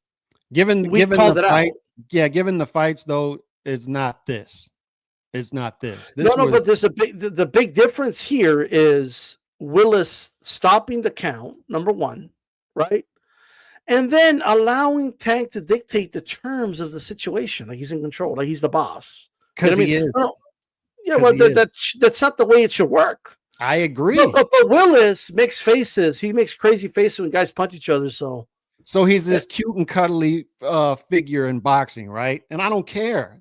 given the fight, given the fights though, it's not this. It's not this. But there's the big difference here is Willis stopping the count, number one, right? And then allowing Tank to dictate the terms of the situation, like he's in control, like he's the boss. Because he is. Yeah, well, that's not the way it should work. I agree. No, but Willis makes faces. He makes crazy faces when guys punch each other. So he's this cute and cuddly figure in boxing, right? And I don't care.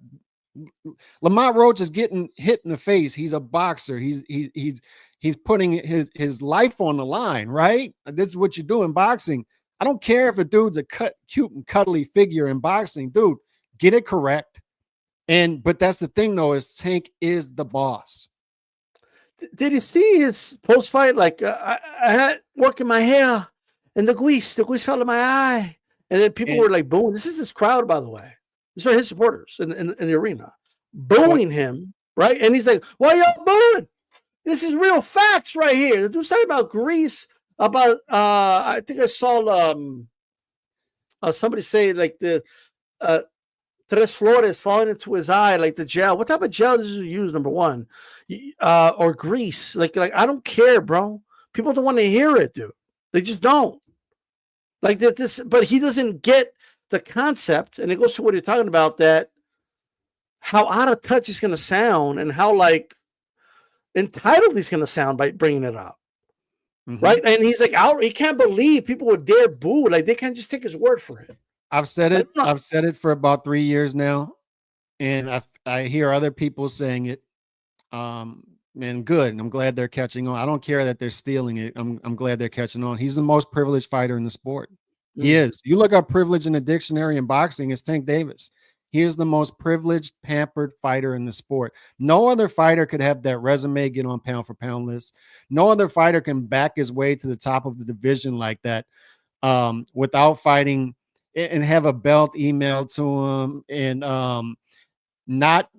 Lamont Roach is getting hit in the face. He's a boxer. He's putting his life on the line, right? This is what you do in boxing. I don't care if a dude's a cute and cuddly figure in boxing, dude. Get it correct. But that's the thing, though, is Tank is the boss. Did you see his post fight? Like I had work in my hair, and the grease fell in my eye, and then people were like booing. This is his crowd, by the way. These are his supporters in the arena, booing him, right? And he's like, "Why y'all booing? This is real facts right here." The dude's talking about grease. About I think I saw somebody say like the Tres Flores falling into his eye, like the gel. What type of gel does he use? Number one, or grease? Like I don't care, bro. People don't want to hear it, dude. They just don't. Like this, but he doesn't get the concept, and it goes to what you're talking about, that how out of touch he's going to sound and how like entitled he's going to sound by bringing it up. Mm-hmm. Right. And he's like, he can't believe people would dare boo. Like they can't just take his word for it. I've said it for about 3 years now. And I hear other people saying it. And good. I'm glad they're catching on. I don't care that they're stealing it. I'm glad they're catching on. He's the most privileged fighter in the sport. Mm-hmm. He is. You look up privilege in the dictionary in boxing, it's Tank Davis. He is the most privileged, pampered fighter in the sport. No other fighter could have that resume, get on pound for pound list. No other fighter can back his way to the top of the division like that without fighting and have a belt emailed to him and not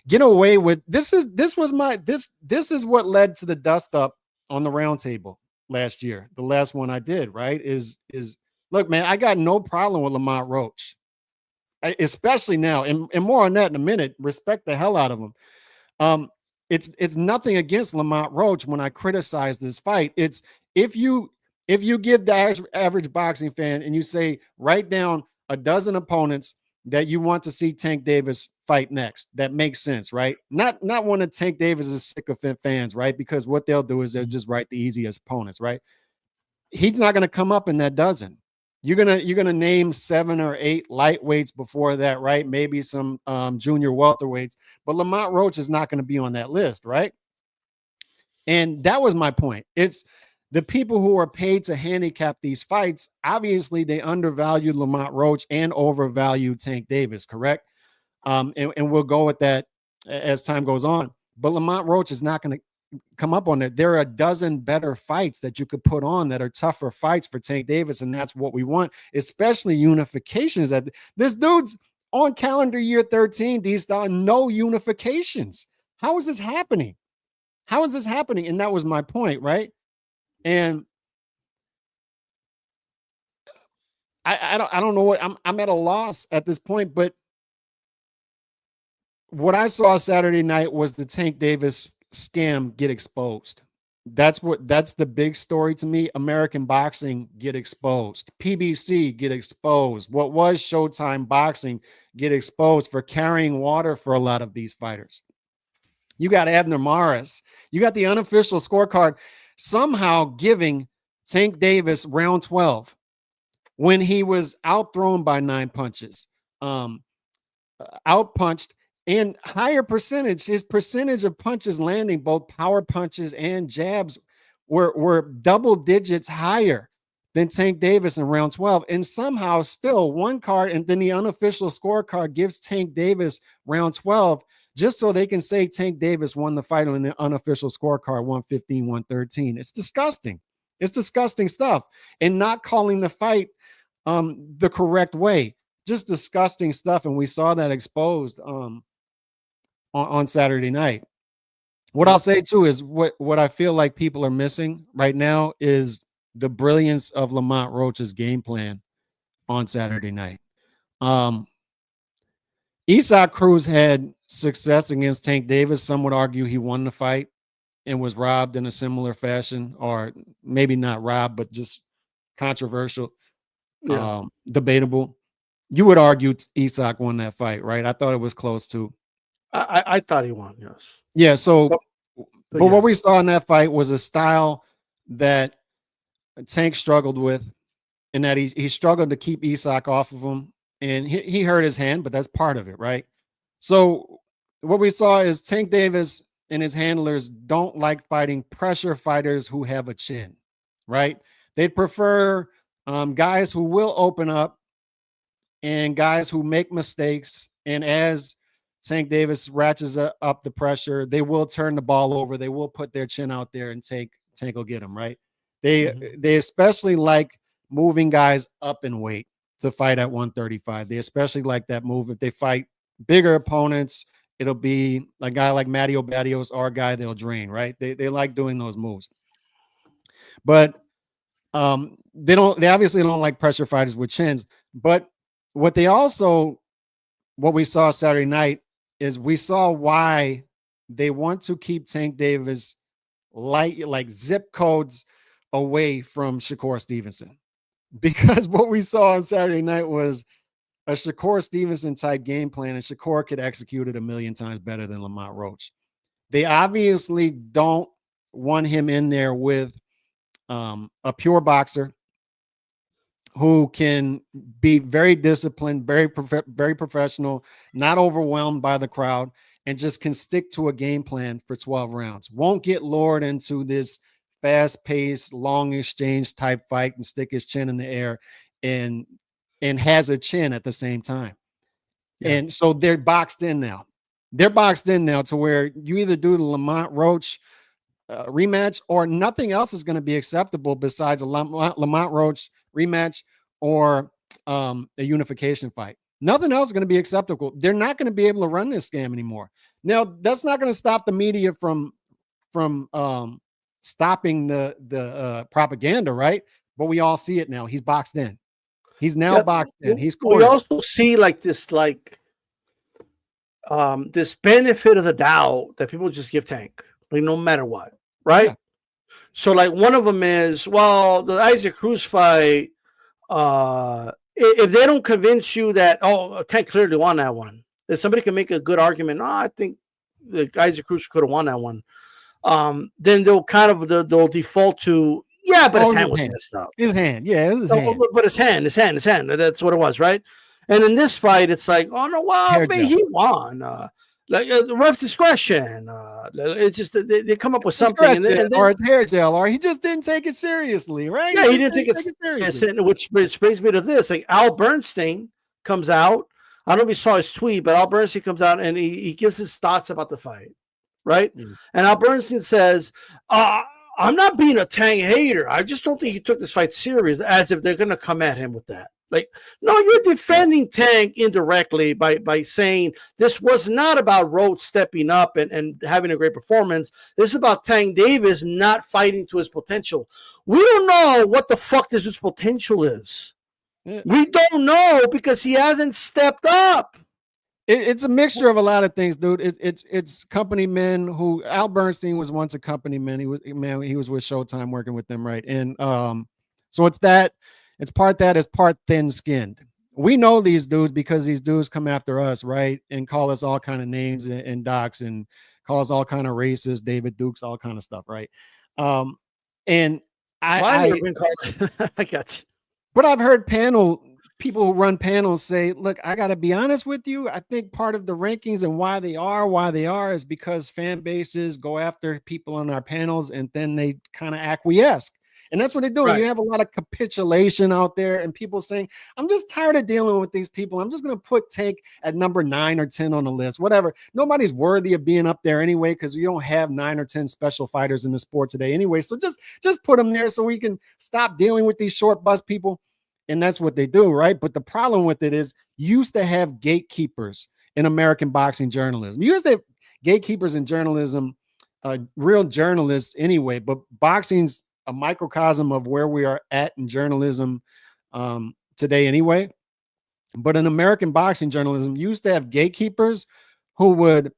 get away with this. This is what led to the dust up on the roundtable last year. The last one I did, right, is look, man, I got no problem with Lamont Roach. Especially now, and more on that in a minute. Respect the hell out of him. It's nothing against Lamont Roach when I criticize this fight. It's if you give the average boxing fan and you say, write down a dozen opponents that you want to see Tank Davis fight next. That makes sense, right? Not one of Tank Davis's sycophant fans, right? Because what they'll do is they'll just write the easiest opponents, right? He's not going to come up in that dozen. You're gonna name 7 or 8 lightweights before that, right? Maybe some junior welterweights, but Lamont Roach is not going to be on that list, right? And that was my point. It's the people who are paid to handicap these fights. Obviously, they undervalue Lamont Roach and overvalue Tank Davis, correct? And we'll go with that as time goes on. But Lamont Roach is not going to come up on it. There are a dozen better fights that you could put on that are tougher fights for Tank Davis, and that's what we want, especially unifications. That this dude's on calendar year 13, D-Style, no unifications. How is this happening? How is this happening? And that was my point, right? And I don't know what I'm at a loss at this point, but what I saw Saturday night was the Tank Davis scam get exposed. That's the big story to me. American boxing get exposed. PBC get exposed. What was Showtime boxing get exposed for carrying water for a lot of these fighters. You got Abner Maris. You got the unofficial scorecard somehow giving Tank Davis round 12 when he was outthrown by 9 punches, outpunched, and higher percentage. His percentage of punches landing, both power punches and jabs, were double digits higher than Tank Davis in round 12. And somehow still one card, and then the unofficial scorecard gives Tank Davis round 12 just so they can say Tank Davis won the fight on the unofficial scorecard 115-113. It's disgusting. It's disgusting stuff. And not calling the fight the correct way. Just disgusting stuff. And we saw that exposed on Saturday night. What I'll say too is what I feel like people are missing right now is the brilliance of Lamont Roach's game plan on Saturday night. Isaac Cruz had success against Tank Davis. Some would argue he won the fight and was robbed in a similar fashion, or maybe not robbed, but just controversial, debatable. You would argue Isaac won that fight, right? I thought it was close too. I thought he won, yes. Yeah, so but what we saw in that fight was a style that Tank struggled with, and that he struggled to keep Isaac off of him, and he hurt his hand, but that's part of it, right? So what we saw is Tank Davis and his handlers don't like fighting pressure fighters who have a chin, right? They prefer guys who will open up and guys who make mistakes, and as Tank Davis ratchets up the pressure, they will turn the ball over. They will put their chin out there, and Tank will get them, right? They especially like moving guys up in weight to fight at 135. They especially like that move. If they fight bigger opponents, it'll be a guy like Matteo Barrios or a guy they'll drain, right? They like doing those moves. But they obviously don't like pressure fighters with chins. But what we saw Saturday night is we saw why they want to keep Tank Davis like zip codes away from Shakur Stevenson, because what we saw on Saturday night was a Shakur Stevenson type game plan, and Shakur could execute it 1,000,000 times better than Lamont Roach. They obviously don't want him in there with a pure boxer who can be very disciplined, very professional, not overwhelmed by the crowd, and just can stick to a game plan for 12 rounds. Won't get lured into this fast-paced, long exchange type fight and stick his chin in the air and has a chin at the same time. Yeah. And so they're boxed in now. They're boxed in now to where you either do the Lamont Roach rematch, or nothing else is going to be acceptable besides a Lamont Roach rematch or a unification fight. Nothing else is going to be acceptable. They're not going to be able to run this scam anymore. Now, that's not going to stop the media from stopping the propaganda, right? But we all see it now. He's boxed in. He's now boxed in. He's cornered. We also see this benefit of the doubt that people just give Tank, no matter what, right? Yeah. So one of them is, well, the Isaac Cruz fight, if they don't convince you that Tank clearly won that one, if somebody can make a good argument, I think the Isaac Cruz could have won that one. Then they'll kind of they'll default to but his hand was messed up. His hand, yeah, it was his hand. But his hand. That's what it was, right? And in this fight, it's like, oh no, well, he won. Like ref discretion. It's just they come up with something, or it's hair gel, or he just didn't take it seriously, right? Yeah, he didn't take it seriously. Which brings me to this: like Al Bernstein comes out. I don't know if you saw his tweet, but Al Bernstein comes out and he gives his thoughts about the fight, right? Mm. And Al Bernstein says, "I'm not being a Tank hater. I just don't think he took this fight serious, as if they're going to come at him with that." Like, no, you're defending Tank indirectly by saying this was not about Rhodes stepping up and having a great performance. This is about Tank Davis not fighting to his potential. We don't know what the fuck this his potential is. Yeah. We don't know because he hasn't stepped up. It's a mixture of a lot of things, dude. It's company men who Al Bernstein was once a company man. He was with Showtime working with them, right? And so it's that. It's part thin-skinned. We know these dudes because these dudes come after us, right? And call us all kind of names and docs and call us all kind of racist, David Dukes, all kind of stuff, right? And I never been called. I got you. But I've heard people who run panels say, look, I got to be honest with you. I think part of the rankings and why they are is because fan bases go after people on our panels and then they kind of acquiesce. And that's what they're doing. Right. You have a lot of capitulation out there and people saying, I'm just tired of dealing with these people. I'm just going to put Tank at number 9 or 10 on the list, whatever. Nobody's worthy of being up there anyway, because you don't have 9 or 10 special fighters in the sport today anyway. So just put them there so we can stop dealing with these short bus people. And that's what they do, right? But the problem with it is you used to have gatekeepers in American boxing journalism. You used to have gatekeepers in journalism, real journalists anyway, but boxing's a microcosm of where we are at in journalism today anyway. But in American boxing journalism, you used to have gatekeepers who would,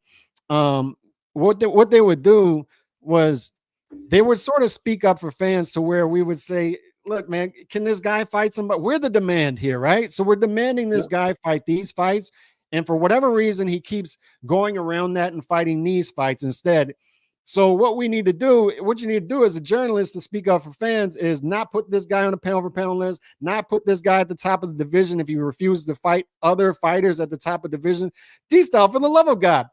what they would do was they would sort of speak up for fans to where we would say, look, man, can this guy fight somebody? We're the demand here, right? So we're demanding this guy fight these fights. And for whatever reason, he keeps going around that and fighting these fights instead. So what you need to do as a journalist to speak up for fans is not put this guy on the pound for pound list, not put this guy at the top of the division if he refuses to fight other fighters at the top of the division. D-Style, for the love of God,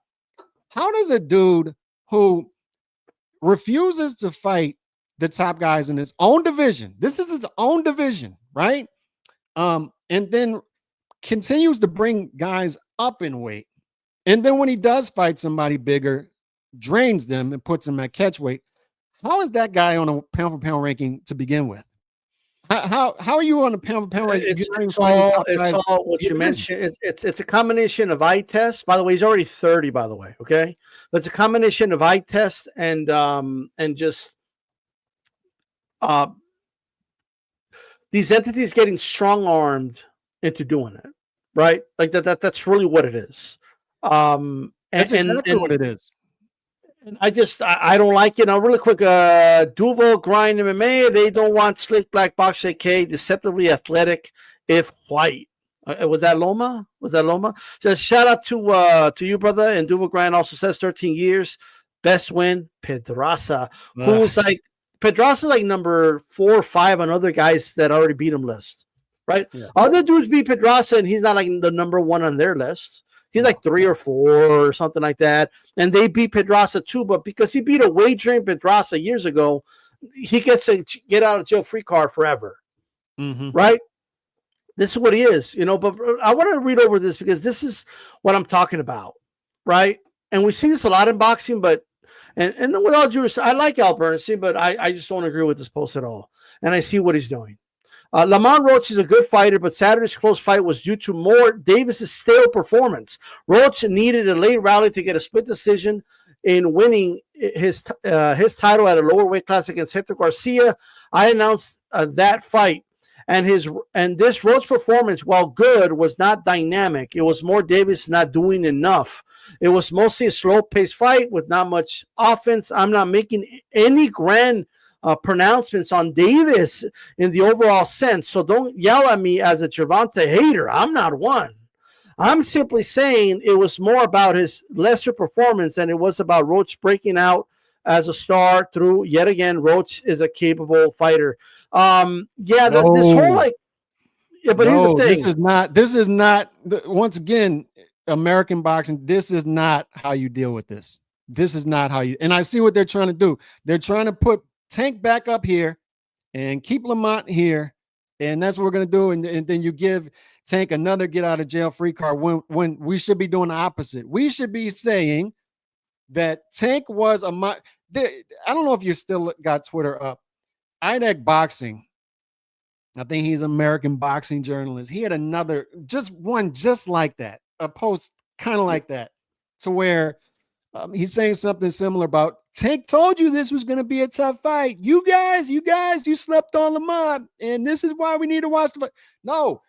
how does a dude who refuses to fight the top guys in his own division, this is his own division, right? And then continues to bring guys up in weight. And then when he does fight somebody bigger, drains them and puts them at catch weight. How is that guy on a pound for pound ranking to begin with? How are you on a pound for pound ranking? It's all what you mentioned. It's a combination of eye test. By the way, he's already 30. By the way, okay, but it's a combination of eye test and just these entities getting strong armed into doing it, right? Like that's really what it is. That's exactly what it is. And I don't like it. Now, really quick, Duval, Grind, MMA, they don't want slick black box AK, deceptively athletic, if white. Was that Loma? Just shout out to you, brother. And Duval Grind also says 13 years. Best win, Pedraza. Who's like, Pedraza's like number 4 or 5 on other guys that already beat him list, right? Yeah. Other dudes beat Pedraza, and he's not like the number 1 on their list. He's like 3 or 4 or something like that. And they beat Pedraza too, but because he beat a wagering Pedraza years ago, he gets a get out of jail free card forever. Mm-hmm. Right? This is what he is, but I want to read over this because this is what I'm talking about. Right? And we see this a lot in boxing, but and with all due respect, I like Al Bernstein, but I just don't agree with this post at all. And I see what he's doing. Lamont Roach is a good fighter, but Saturday's close fight was due to more Davis's stale performance. Roach needed a late rally to get a split decision in winning his title at a lower weight class against Hector Garcia. I announced that fight, and this Roach performance, while good, was not dynamic. It was more Davis not doing enough. It was mostly a slow-paced fight with not much offense. I'm not making any grand pronouncements on Davis in the overall sense. So don't yell at me as a Gervonta hater. I'm not one. I'm simply saying it was more about his lesser performance than it was about Roach breaking out as a star through, yet again, Roach is a capable fighter. This whole like, yeah, but here's the thing. This is not, once again, American boxing, this is not how you deal with this. This is not how you, and I see what they're trying to do. They're trying to put Tank back up here and keep Lamont here. And that's what we're going to do. And then you give Tank another get out of jail free card when we should be doing the opposite. We should be saying that Tank was I don't know if you still got Twitter up. IDEC Boxing, I think he's an American boxing journalist. He had another, just like that, a post kind of like that, to where he's saying something similar about Tank told you this was going to be a tough fight. You guys, you slept on Lamont, and this is why we need to watch the fight. No,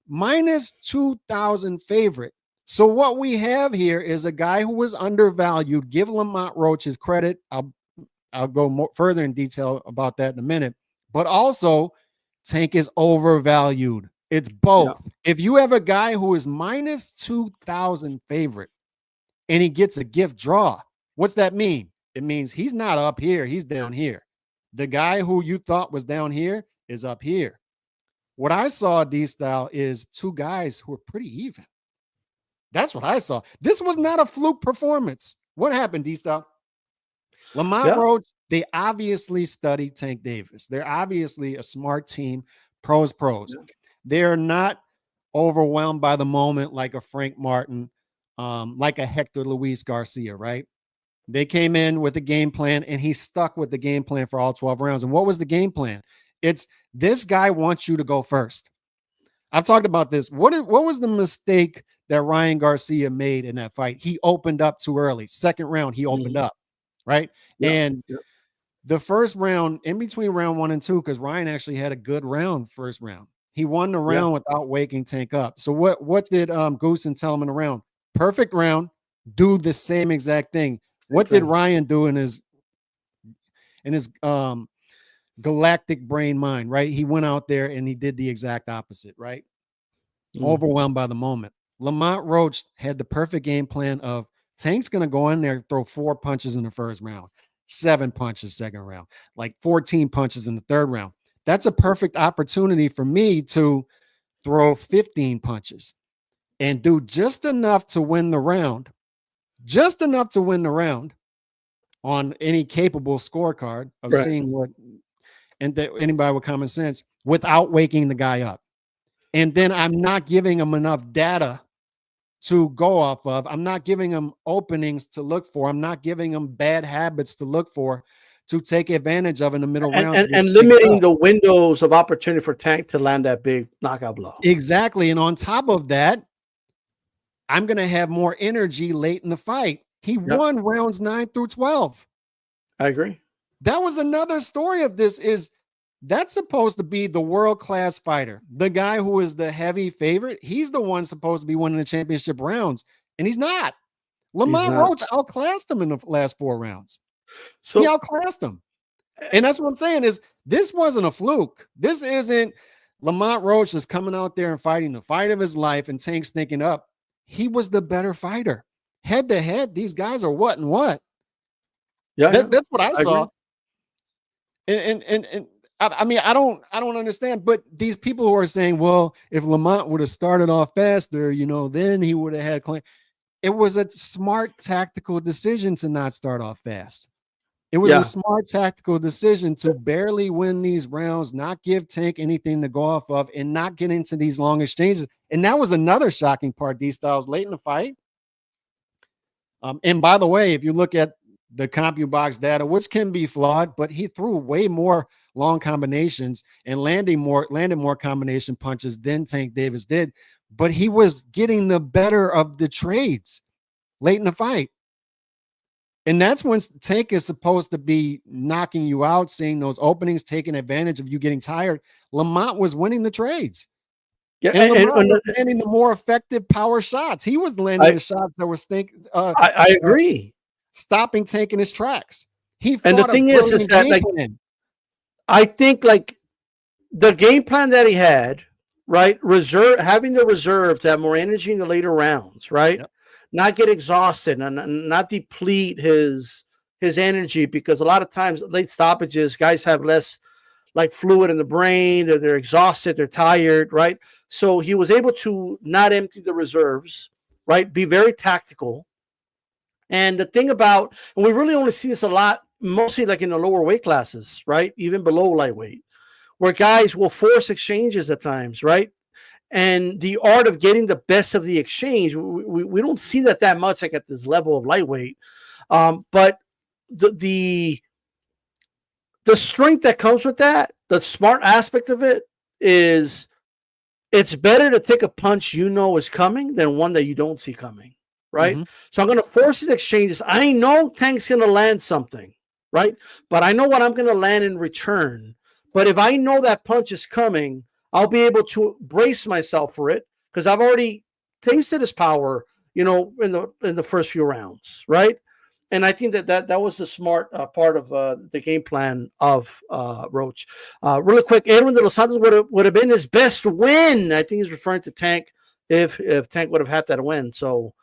minus 2,000 favorite. So what we have here is a guy who was undervalued. Give Lamont Roach his credit. I'll go further in detail about that in a minute. But also, Tank is overvalued. It's both. Yeah. If you have a guy who is minus 2,000 favorite and he gets a gift draw, what's that mean? It means he's not up here. He's down here. The guy who you thought was down here is up here. What I saw, D-Style, is two guys who are pretty even. That's what I saw. This was not a fluke performance. What happened, D-Style? Lamont Roach, they obviously studied Tank Davis. They're obviously a smart team, pros. Yeah. They're not overwhelmed by the moment like a Frank Martin, like a Hector Luis Garcia, right? They came in with a game plan, and he stuck with the game plan for all 12 rounds. And what was the game plan? It's this guy wants you to go first. I've talked about this. What was the mistake that Ryan Garcia made in that fight? He opened up too early. Second round, he opened up, right? Yeah. And the first round, in between round 1 and 2, because Ryan actually had a good round first round. He won the round without waking Tank up. So what did Goosen tell him in the round? Perfect round. Do the same exact thing. What did Ryan do in his galactic brain mind, right? He went out there and he did the exact opposite, right? Overwhelmed by the moment. Lamont Roach had the perfect game plan of Tank's going to go in there, throw 4 punches in the first round, 7 punches second round, like 14 punches in the third round. That's a perfect opportunity for me to throw 15 punches and do just enough to win the round, on any capable scorecard of seeing what, and that anybody with common sense, without waking the guy up. And then I'm not giving him enough data to go off of. I'm not giving him openings to look for. I'm not giving him bad habits to look for, to take advantage of in the middle round. And limiting the windows of opportunity for Tank to land that big knockout blow. Exactly. And on top of that, I'm going to have more energy late in the fight. He won rounds 9 through 12. I agree. That was another story of this, is that's supposed to be the world-class fighter. The guy who is the heavy favorite, he's the one supposed to be winning the championship rounds, and he's not. Lamont Roach outclassed him in the last 4 rounds. So he outclassed him. And that's what I'm saying is this wasn't a fluke. This isn't Lamont Roach is coming out there and fighting the fight of his life and Tank sneaking up. He was the better fighter. Head to head, these guys are what and what. Yeah, that's what I saw. And I mean, I don't understand. But these people who are saying, well, if Lamont would have started off faster, then he would have had claim. It was a smart tactical decision to not start off fast. It was a smart tactical decision to barely win these rounds, not give Tank anything to go off of, and not get into these long exchanges. And that was another shocking part, D-Styles, late in the fight. And by the way, if you look at the CompuBox data, which can be flawed, but he threw way more long combinations and landed more combination punches than Tank Davis did. But he was getting the better of the trades late in the fight. And that's when Tank is supposed to be knocking you out, seeing those openings, taking advantage of you getting tired. Lamont was winning the trades. Yeah, and Lamont was landing the more effective power shots. He was landing the shots that were I agree. Stopping Tank in his tracks. And the thing is that, like, I think like the game plan that he had, right? Having the reserve to have more energy in the later rounds, right? Yep. Not get exhausted and not deplete his energy, because a lot of times late stoppages, guys have less like fluid in the brain, they're exhausted, they're tired, right? So he was able to not empty the reserves, right? Be very tactical. And the thing about, and we really only see this a lot, mostly like in the lower weight classes, right? Even below lightweight, where guys will force exchanges at times, right? And the art of getting the best of the exchange, we don't see that much like at this level of lightweight. But the strength that comes with that, the smart aspect of it is it's better to take a punch you know is coming than one that you don't see coming, right? Mm-hmm. So I'm going to force these exchanges. I know Tank's going to land something, right? But I know what I'm going to land in return. But if I know that punch is coming, I'll be able to brace myself for it because I've already tasted his power, in the first few rounds, right? And I think that was the smart part of the game plan of Roach. Really quick, Edwin de los Santos would have been his best win. I think he's referring to Tank if Tank would have had that win. So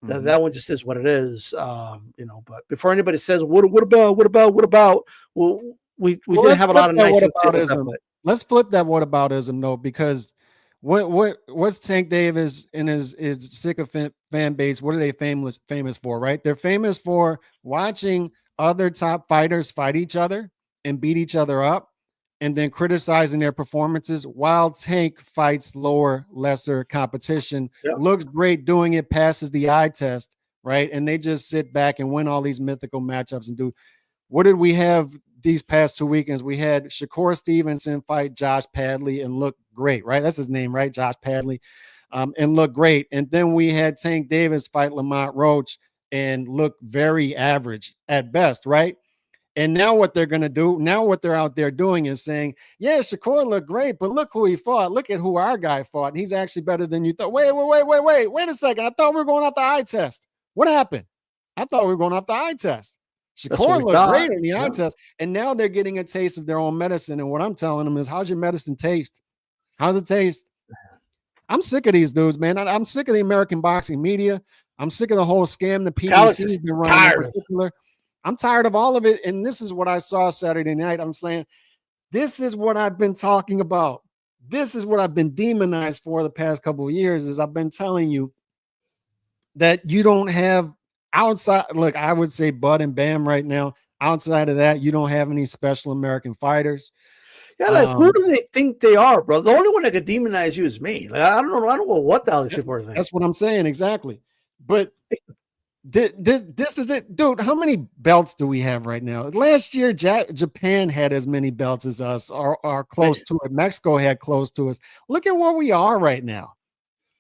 that one just is what it is, But before anybody says what about, well, we didn't have a lot of nice whataboutism. Let's flip that whataboutism though, because what's Tank Davis and his sycophant fan base? What are they famous for? Right? They're famous for watching other top fighters fight each other and beat each other up, and then criticizing their performances while Tank fights lower, lesser competition. Yep. Looks great doing it, passes the eye test, right? And they just sit back and win all these mythical matchups and do. What did we have these past 2 weekends? We had Shakur Stevenson fight Josh Padley and look great, right? That's his name, right? Josh Padley, and look great. And then we had Tank Davis fight Lamont Roach and look very average at best, right? And now what they're going to do, now what they're out there doing is saying, yeah, Shakur looked great, but look who he fought. Look at who our guy fought. And he's actually better than you thought. Wait a second. I thought we were going off the eye test. What happened? I thought we were going off the eye test. Shakur looked great in the eye test, and now they're getting a taste of their own medicine. And what I'm telling them is, how's your medicine taste? How's it taste? I'm sick of these dudes, man. I'm sick of the American boxing media. I'm sick of the whole scam the PBC's been running in particular. I'm tired of all of it. And this is what I saw Saturday night. I'm saying, this is what I've been talking about. This is what I've been demonized for the past couple of years, is I've been telling you that you don't have outside, look, I would say Bud and Bam right now. Outside of that, you don't have any special American fighters. Yeah, like who do they think they are, bro? The only one that could demonize you is me. Like, I don't know what the hell these people are thinking. That's what I'm saying, exactly. But this is it, dude. How many belts do we have right now? Last year, Japan had as many belts as us, or close to it. Mexico had close to us. Look at where we are right now.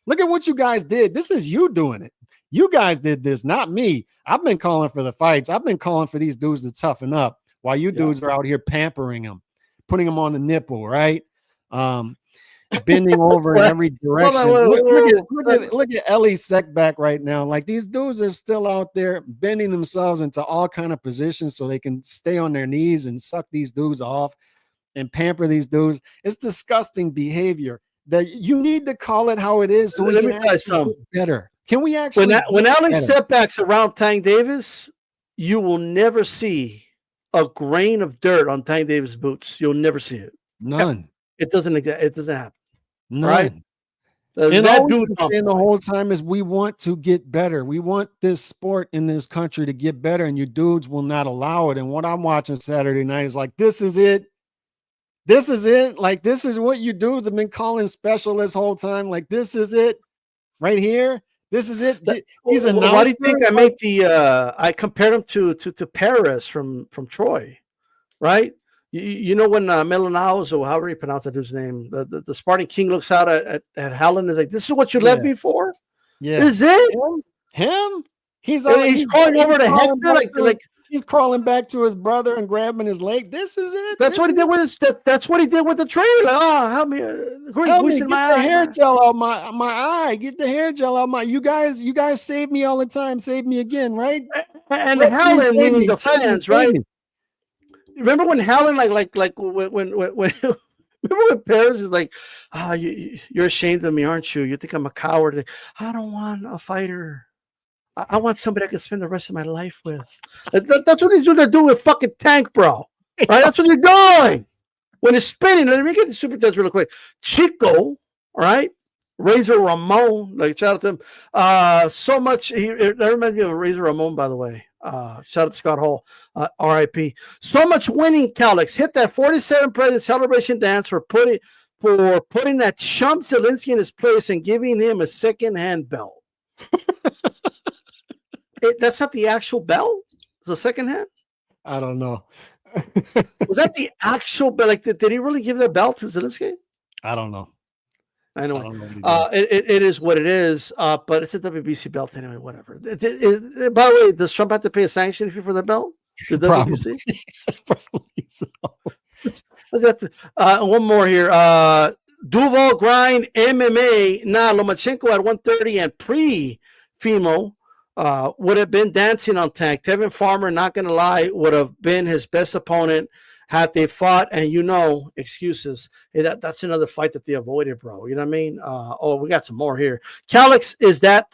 Look at what you guys did. This is you doing it. You guys did this, not me. I've been calling for the fights. I've been calling for these dudes to toughen up while you dudes are out here pampering them, putting them on the nipple, right? Bending over in every direction. Look at Ellie Seckback right now. Like, these dudes are still out there bending themselves into all kind of positions so they can stay on their knees and suck these dudes off and pamper these dudes. It's disgusting behavior. That you need to call it how it is, so we can actually get better. Can we actually? When Ali setbacks around Tank Davis, you will never see a grain of dirt on Tank Davis' boots. You'll never see it. None. It doesn't happen. None. Right? And all we've been saying the whole time is we want to get better. We want this sport in this country to get better, and you dudes will not allow it. And what I'm watching Saturday night is like, this is it. This is it. Like, this is what you dudes have been calling special this whole time. Like, this is it right here. This is it. He's a. Why do you think I make I compared him to Paris from Troy, right? You know when Melanaus, or however you pronounce that dude's name, the Spartan King looks out at Helen and is like, "This is what you left me for? Yeah, this is it." Him? He's crawling over to Hector like he's crawling back to his brother and grabbing his leg. This is it. That's what he did with that's what he did with the trainer. Like, oh, help me! Help me, get the hair gel out my eye. Get the hair gel out my. You guys save me all the time. Save me again, right? And Helen, meaning the fans, right? remember when Helen like when remember when Paris is like, you're ashamed of me, aren't you? You think I'm a coward? I don't want a fighter. I want somebody I can spend the rest of my life with. That's what they're doing with fucking Tank, bro. Right? That's what they're doing. When it's spinning, let me get the super test real quick. Chico, all right? Razor Ramon, like shout out to him. So much. That reminds me of Razor Ramon, by the way. Shout out to Scott Hall, RIP. So much winning, Calix. Hit that 47 president celebration dance for putting that chump Zelensky in his place and giving him a second-hand belt. That's not the actual belt? The second hand? I don't know. Was that the actual belt? Like, did he really give that belt to Zelensky? I don't know. I know. It is what it is, but it's a WBC belt anyway, whatever. By the way, does Trump have to pay a sanction fee for the belt? The WBC? Probably so. One more here. Duval Grind MMA. Lomachenko at 130 and pre-Fimo would have been dancing on Tank. Tevin Farmer, not going to lie, would have been his best opponent had they fought. And excuses. Hey, that's another fight that they avoided, bro. You know what I mean? We got some more here. Calix, is that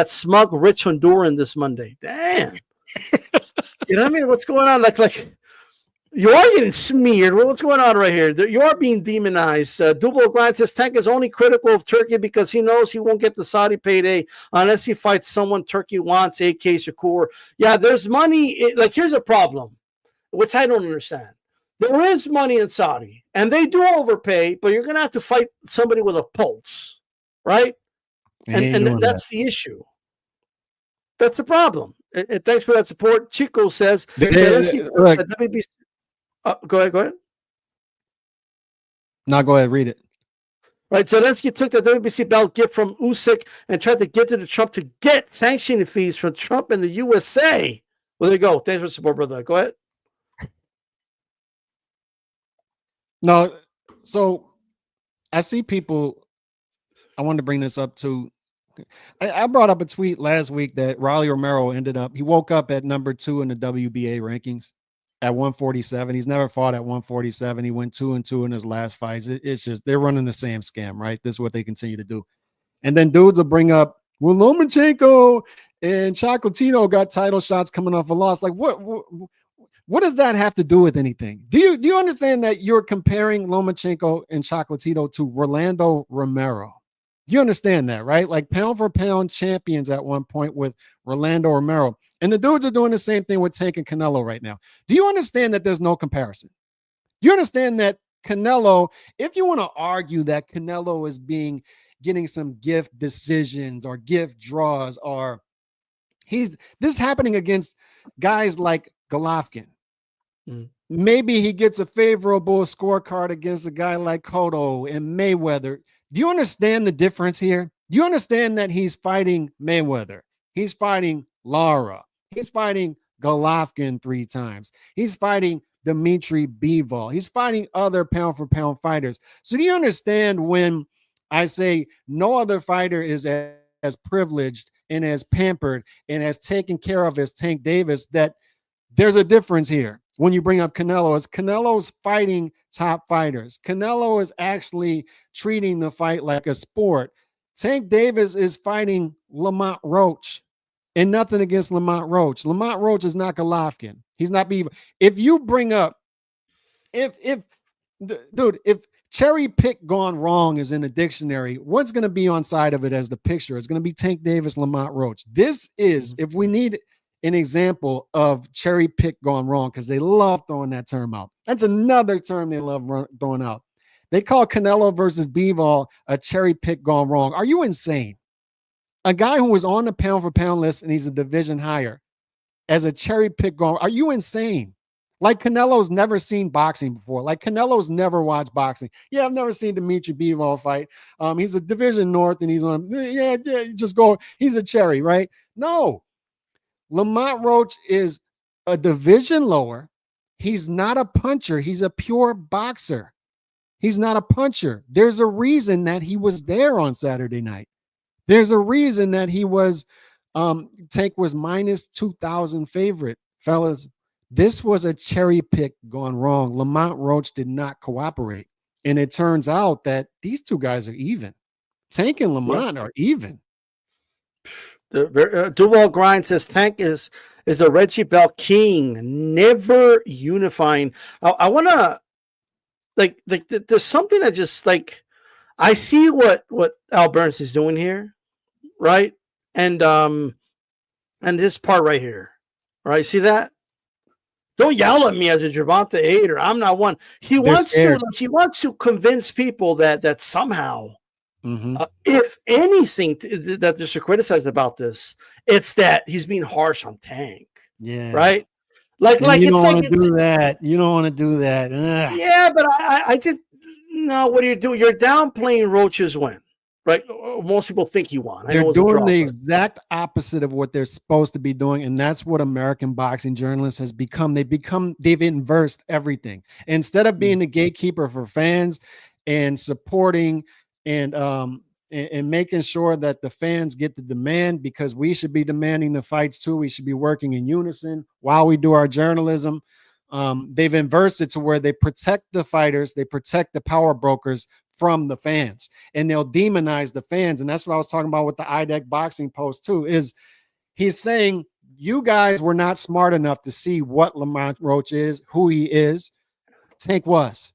smug rich Honduran this Monday? Damn. You know what I mean? What's going on? Like you are getting smeared. What's going on right here? You are being demonized. Duval Grind says Tank is only critical of Turkey because he knows he won't get the Saudi payday unless he fights someone Turkey wants, AK Shakur. Yeah, there's money. Here's a problem, which I don't understand. There is money in Saudi, and they do overpay, but you're going to have to fight somebody with a pulse, right? And that's the issue. That's the problem. And thanks for that support. Chico says, WBC. Go ahead. No, go ahead. Read it. Right, Zelensky took the WBC belt gift from Usyk and tried to get it to Trump to get sanctioning fees from Trump and the USA. Well, there you go. Thanks for the support, brother. Go ahead. No, so I see people. I wanted to bring this up too. I brought up a tweet last week that Raleigh Romero he woke up at number 2 in the WBA rankings at 147. He's never fought at 147. He went 2-2 in his last fights. It's just, they're running the same scam, right? This is what they continue to do. And then dudes will bring up, well, Lomachenko and Chocolatito got title shots coming off a loss. Like, what does that have to do with anything? Do you understand that you're comparing Lomachenko and Chocolatito to Rolando Romero? You understand that, right? Like pound for pound champions at one point with Rolando Romero. And the dudes are doing the same thing with Tank and Canelo right now. Do you understand that there's no comparison? Do you understand that Canelo, if you want to argue that Canelo is getting some gift decisions or gift draws, or this is happening against guys like Golovkin. Maybe he gets a favorable scorecard against a guy like Cotto and Mayweather. Do you understand the difference here? Do you understand that he's fighting Mayweather? He's fighting Lara. He's fighting Golovkin 3 times. He's fighting Dimitri Bivol. He's fighting other pound-for-pound fighters. So do you understand when I say no other fighter is as privileged and as pampered and as taken care of as Tank Davis, that there's a difference here? When you bring up Canelo, is Canelo's fighting top fighters. Canelo is actually treating the fight like a sport. Tank Davis is fighting Lamont Roach, and nothing against Lamont Roach. Lamont Roach is not Golovkin. He's not Beaver. If you bring up, if cherry pick gone wrong is in the dictionary, what's going to be on side of it as the picture? It's going to be Tank Davis, Lamont Roach. This is, if we need an example of cherry pick gone wrong, because they love throwing that term out. That's another term they love throwing out. They call Canelo versus Bivol a cherry pick gone wrong. Are you insane? A guy who was on the pound for pound list and he's a division higher as a cherry pick gone. Are you insane? Like Canelo's never seen boxing before. Like Canelo's never watched boxing. Yeah, I've never seen Dimitri Bivol fight. He's a division north and he's on, just go. He's a cherry, right? No. Lamont Roach is a division lower. He's not a puncher. He's a pure boxer. He's not a puncher. There's a reason that he was there on Saturday night. There's a reason that he was, Tank was minus 2,000 favorite. Fellas, This was a cherry pick gone wrong. Lamont Roach did not cooperate. And it turns out that these two guys are even. Tank and Lamont are even. Duval Grind says Tank is a Reggie Bell king, never unifying. I want to like there's something that just like I see what Al Burns is doing here, right? And this part right here, right? See that? Don't yell at me as a Gervonta hater. I'm not one. He wants to convince people that somehow, if anything that they should criticize about this, it's that he's being harsh on Tank. Yeah. Right. Like you it's don't like want to do that. You don't want to do that. Ugh. Yeah, but I did. No, what are you doing? You're downplaying Roach's win. Right. Most people think he won. They're doing the exact opposite of what they're supposed to be doing. And that's what American boxing journalists has become. They've inversed everything. Instead of being the gatekeeper for fans and supporting and making sure that the fans get the demand, because we should be demanding the fights too. We should be working in unison while we do our journalism. They've inversed it to where they protect the fighters, they protect the power brokers from the fans, and they'll demonize the fans. And that's what I was talking about with the IDEC boxing post too, is he's saying you guys were not smart enough to see what Lamont Roach is, who he is. Tank was.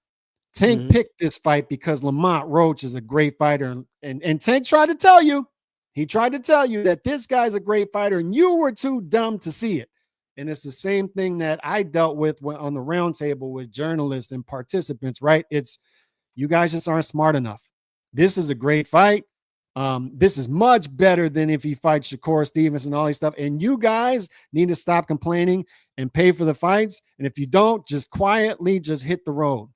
Tank picked this fight because Lamont Roach is a great fighter. And Tank tried to tell you, that this guy's a great fighter and you were too dumb to see it. And it's the same thing that I dealt with on the roundtable with journalists and participants, right? It's you guys just aren't smart enough. This is a great fight. This is much better than if he fights Shakur Stevens and all these stuff. And you guys need to stop complaining and pay for the fights. And if you don't, just quietly just hit the road.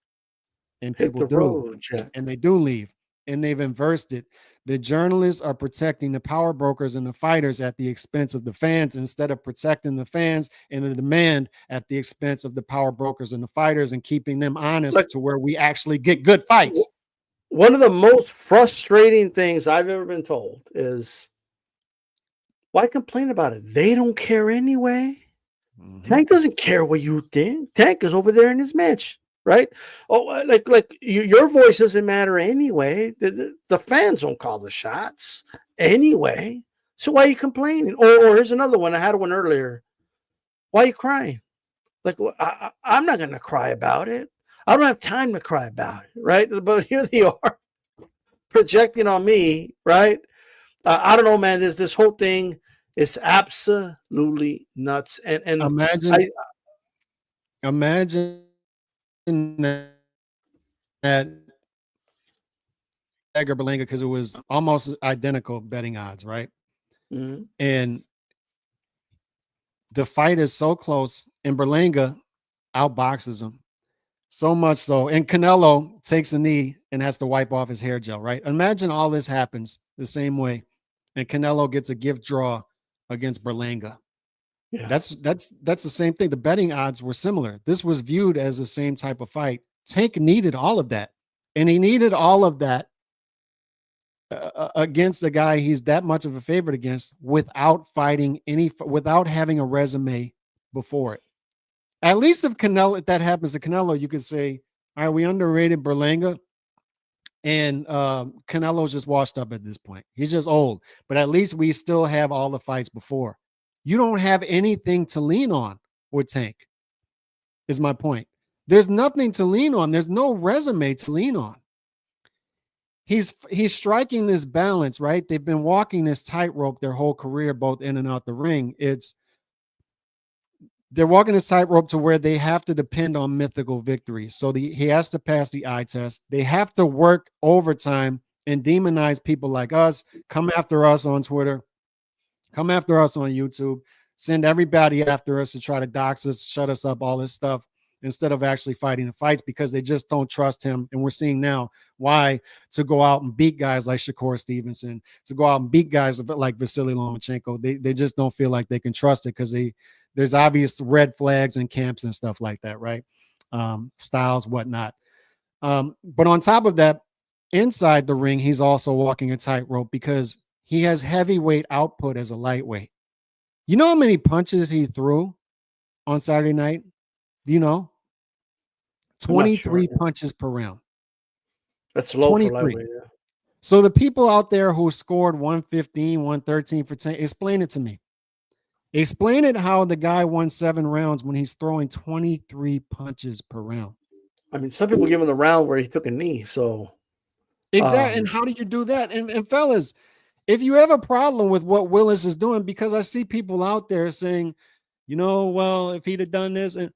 And people do. And they do leave. And they've inversed it. The journalists are protecting the power brokers and the fighters at the expense of the fans, instead of protecting the fans and the demand at the expense of the power brokers and the fighters, and keeping them honest to where we actually get good fights. One of the most frustrating things I've ever been told is, why complain about it? They don't care anyway. Tank doesn't care what you think. Tank is over there in his match. Right? Oh, like your voice doesn't matter anyway. The fans don't call the shots anyway. So why are you complaining? Or here's another one. I had one earlier. Why are you crying? Like, I'm not going to cry about it. I don't have time to cry about it. Right? But here they are projecting on me. Right? I don't know, man. This whole thing is absolutely nuts. And imagine that Edgar Berlanga, because it was almost identical betting odds, right? And the fight is so close, and Berlanga outboxes him so much so, and Canelo takes a knee and has to wipe off his hair gel, right? Imagine all this happens the same way, and Canelo gets a gift draw against Berlanga. Yeah. That's the same thing. The betting odds were similar. This was viewed as the same type of fight. Tank needed all of that, and he needed all of that against a guy he's that much of a favorite against, without without having a resume before it. At least if that happens to Canelo, you could say, all right, we underrated Berlanga, and Canelo's just washed up at this point. He's just old, but at least we still have all the fights before. You don't have anything to lean on with Tank, is my point. There's nothing to lean on. There's no resume to lean on. He's striking this balance, right? They've been walking this tightrope their whole career, both in and out the ring. They're walking this tightrope to where they have to depend on mythical victories. So he has to pass the eye test. They have to work overtime and demonize people like us, come after us on Twitter, come after us on YouTube, send everybody after us to try to dox us, shut us up, all this stuff, instead of actually fighting the fights, because they just don't trust him. And we're seeing now why to go out and beat guys like Shakur Stevenson, to go out and beat guys like Vasily Lomachenko. They just don't feel like they can trust it, because there's obvious red flags in camps and stuff like that, right? Styles, whatnot. But on top of that, inside the ring, he's also walking a tightrope, because he has heavyweight output as a lightweight. You know how many punches he threw on Saturday night? Do you know? I'm not sure. 23 Yeah. punches per round. That's low for 23. lightweight. Yeah. So the people out there who scored 115, 113 for 10, explain it to me. Explain it how the guy won 7 rounds when he's throwing 23 punches per round. I mean, some people give him the round where he took a knee. So Exactly. And how do you do that? And fellas, if you have a problem with what Willis is doing, because I see people out there saying, you know, well, if he'd have done this, and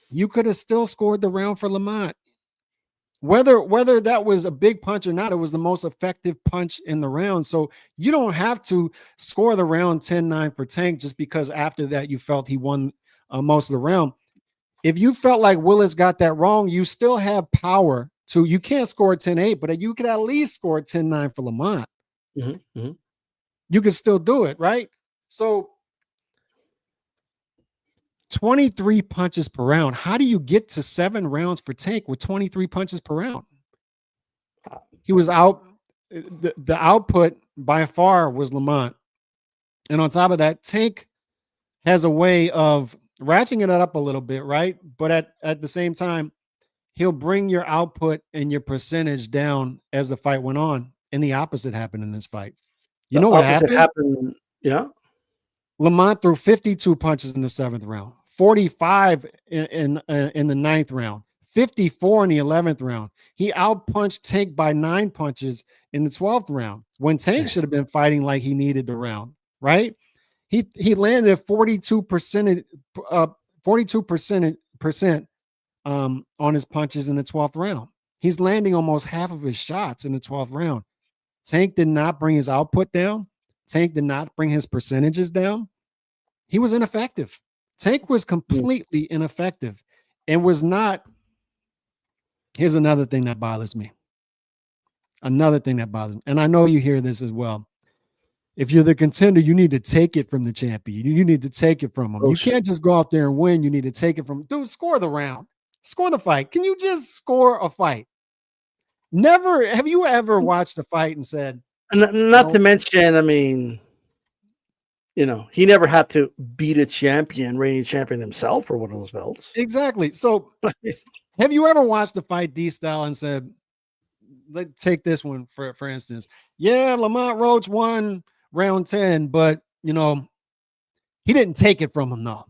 you could have still scored the round for Lamont. Whether that was a big punch or not, it was the most effective punch in the round. So you don't have to score the round 10-9 for Tank just because after that you felt he won most of the round. If you felt like Willis got that wrong, you still have power to, you can't score 10-8, but you could at least score 10-9 for Lamont. You can still do it, right? So 23 punches per round. How do you get to 7 rounds for Tank with 23 punches per round? He was out. The output by far was Lamont. And on top of that, Tank has a way of ratcheting it up a little bit, right? But at the same time, he'll bring your output and your percentage down as the fight went on. And the opposite happened in this fight. You know what happened? Yeah. Lamont threw 52 punches in the 7th round, 45 in the 9th round, 54 in the 11th round. He outpunched Tank by 9 punches in the 12th round when Tank should have been fighting like he needed the round, right? He landed 42% on his punches in the 12th round. He's landing almost half of his shots in the 12th round. Tank did not bring his output down. Tank did not bring his percentages down. He was ineffective. Tank was completely ineffective and was not. Here's another thing that bothers me. Another thing that bothers me. And I know you hear this as well. If you're the contender, you need to take it from the champion. You need to take it from him. You can't just go out there and win. You need to take it from him. Dude, score the round. Score the fight. Can you just score a fight? Never. Have you ever watched a fight and said, not to mention, I mean, you know, he never had to beat a champion, reigning champion himself for one of those belts. Exactly. So have you ever watched a fight D-style and said, let's take this one for instance. Yeah, Lamont Roach won round 10, but you know, he didn't take it from him though.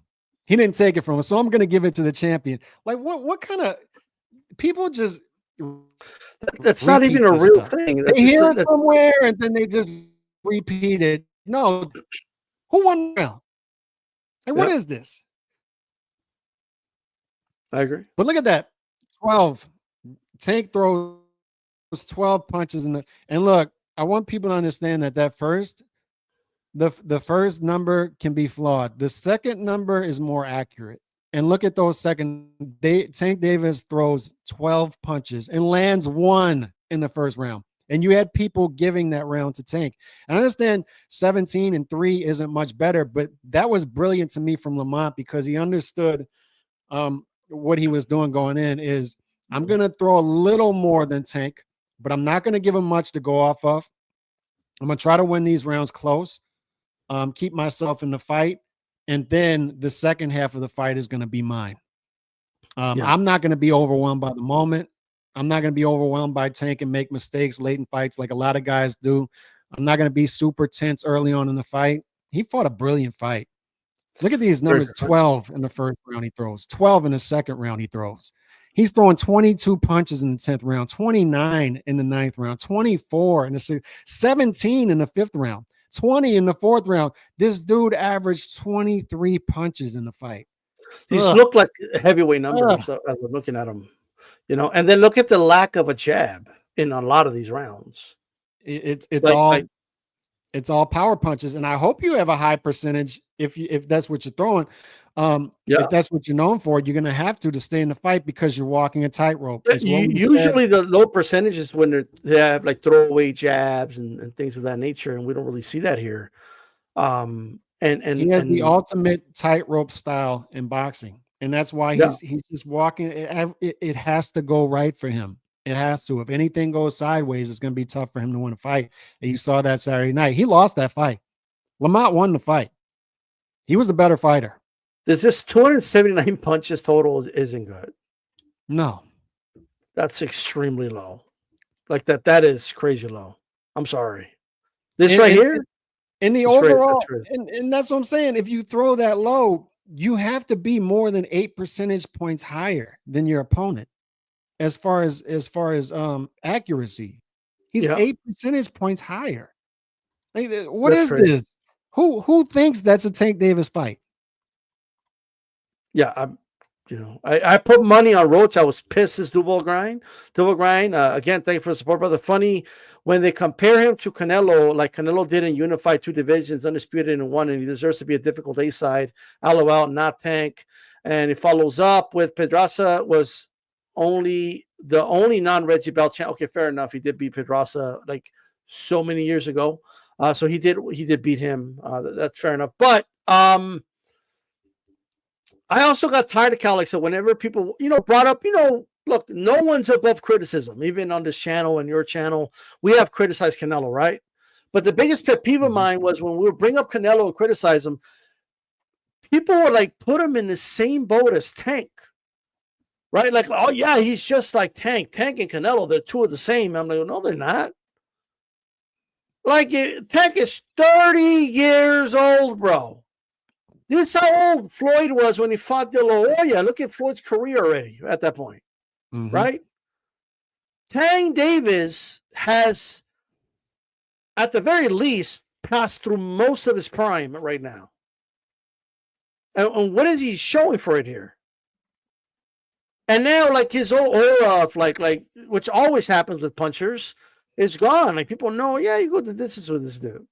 He didn't take it from him. So I'm going to give it to the champion. Like what kind of people just that's not even a real thing. They hear it somewhere and then they just repeat it. No, who won now? Like, what is this? I agree. But look at that. 12. Tank throws 12 punches in the, and look, I want people to understand that the first number can be flawed. The second number is more accurate. And look at those Tank Davis throws 12 punches and lands 1 in the first round. And you had people giving that round to Tank. And I understand 17-3 isn't much better, but that was brilliant to me from Lamont because he understood what he was doing going in is I'm going to throw a little more than Tank, but I'm not going to give him much to go off of. I'm going to try to win these rounds close, keep myself in the fight. And then the second half of the fight is going to be mine. I'm not going to be overwhelmed by the moment. I'm not going to be overwhelmed by Tank and make mistakes late in fights like a lot of guys do. I'm not going to be super tense early on in the fight. He fought a brilliant fight. Look at these numbers. 12 in the first round he throws. 12 in the second round he throws. He's throwing 22 punches in the 10th round, 29 in the 9th round, 24 in the 6th, 17 in the 5th round, 20 in the 4th round. This dude averaged 23 punches in the fight. These look like heavyweight numbers as we're looking at them, you know. And then look at the lack of a jab in a lot of these rounds. It's all power punches, and I hope you have a high percentage if that's what you're throwing. If that's what you're known for, you're going to have to stay in the fight because you're walking a tightrope. Usually the low percentages when they have like throwaway jabs and things of that nature, and we don't really see that here. And he has the ultimate tightrope style in boxing, and that's why he's just walking. It has to go right for him. It has to. If anything goes sideways, it's going to be tough for him to win a fight. And you saw that Saturday night. He lost that fight. Lamont won the fight. He was the better fighter. This 279 punches total isn't good. No. That's extremely low. Like that is crazy low. I'm sorry. This And- right and- here, In the That's right, overall, that's right. and that's what I'm saying. If you throw that low, you have to be more than 8 percentage points higher than your opponent as far as accuracy. He's Yeah. 8 percentage points higher. Like, what That's is crazy. this? Who thinks that's a Tank Davis fight? Yeah, I put money on Roach. I was pissed this double grind. Again, thank you for the support, brother. Funny when they compare him to Canelo, like Canelo didn't unify two divisions, undisputed in one, and he deserves to be a difficult A side. LOL, not Tank. And it follows up with Pedraza was the only non-Reggie Bell champ. Okay, fair enough. He did beat Pedraza like so many years ago. So he did beat him. That's fair enough. But I also got tired of Cal. So whenever people, brought up, look, no one's above criticism. Even on this channel and your channel, we have criticized Canelo, right? But the biggest pet peeve of mine was when we would bring up Canelo and criticize him, people would like put him in the same boat as Tank, right? Like, oh yeah, he's just like Tank. Tank and Canelo, they're two of the same. I'm like, no, they're not. Like, Tank is 30 years old, bro. This is how old Floyd was when he fought De La Hoya. Look at Floyd's career already at that point, right? Tank Davis has, at the very least, passed through most of his prime right now. And what is he showing for it here? And now, like, his aura of like, which always happens with punchers, is gone. Like, people know, yeah, you go to this is with this dude.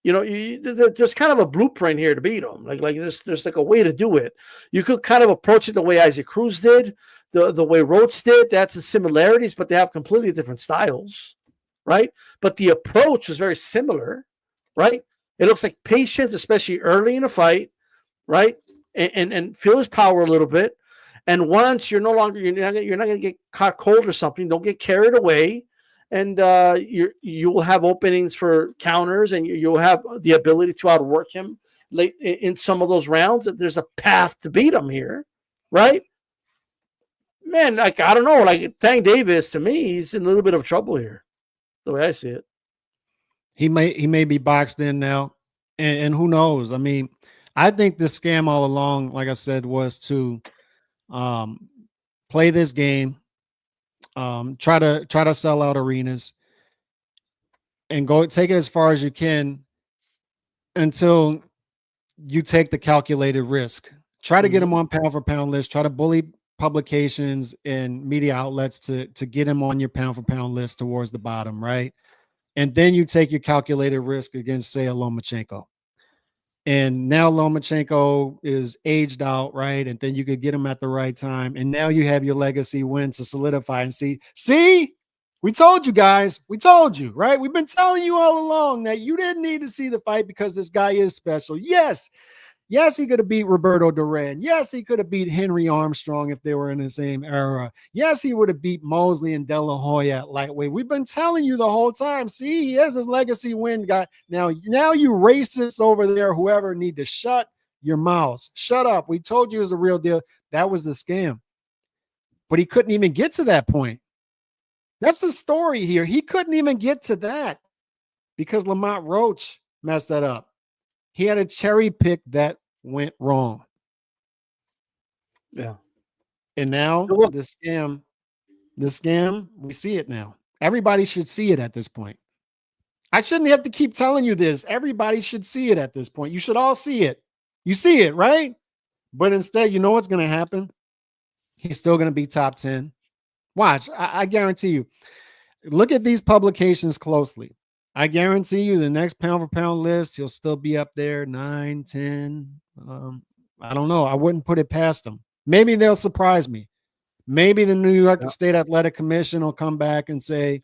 There's kind of a blueprint here to beat him. Like there's like a way to do it. You could kind of approach it the way Isaac Cruz did, the way Rhodes did. That's the similarities, but they have completely different styles, right? But the approach was very similar, right? It looks like patience, especially early in a fight, right? And feel his power a little bit. And once you're not going to get caught cold or something, don't get carried away. And you will have openings for counters, and you'll have the ability to outwork him late in some of those rounds. There's a path to beat him here, right? Man, like, I don't know, like Tank Davis, to me, he's in a little bit of trouble here, the way I see it. He may be boxed in now, and who knows? I mean, I think the scam all along, like I said, was to play this game. Try to sell out arenas and go take it as far as you can until you take the calculated risk. Try to get him on pound for pound list. Try to bully publications and media outlets to get him on your pound for pound list towards the bottom, right? And then you take your calculated risk against, say, a Lomachenko. And now Lomachenko is aged out, right? And then you could get him at the right time. And now you have your legacy win to solidify and see, we told you guys, we told you, right? We've been telling you all along that you didn't need to see the fight because this guy is special. Yes, he could have beat Roberto Duran. Yes, he could have beat Henry Armstrong if they were in the same era. Yes, he would have beat Mosley and De La Hoya at lightweight. We've been telling you the whole time. See, he has his legacy win, guy. Now you racists over there, whoever, need to shut your mouths. Shut up. We told you it was a real deal. That was the scam. But he couldn't even get to that point. That's the story here. He couldn't even get to that because Lamont Roach messed that up. He had a cherry pick that went wrong. Yeah. And now the scam, we see it now. Everybody should see it at this point. I shouldn't have to keep telling you this. Everybody should see it at this point. You should all see it. You see it, right? But instead, you know what's going to happen? He's still going to be top 10. Watch. I guarantee you. Look at these publications closely. I guarantee you the next pound for pound list, he'll still be up there, 9, 10. I don't know. I wouldn't put it past him. Maybe they'll surprise me. Maybe the New York State Athletic Commission will come back and say,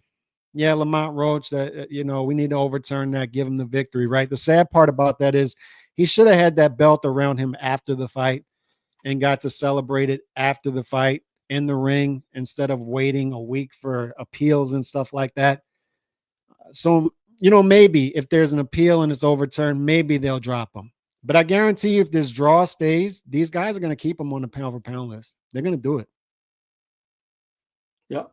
yeah, Lamont Roach, that we need to overturn that, give him the victory, right? The sad part about that is he should have had that belt around him after the fight and got to celebrate it after the fight in the ring instead of waiting a week for appeals and stuff like that. So, maybe if there's an appeal and it's overturned, maybe they'll drop him. But I guarantee you, if this draw stays, these guys are going to keep him on the pound for pound list. They're going to do it. Yeah.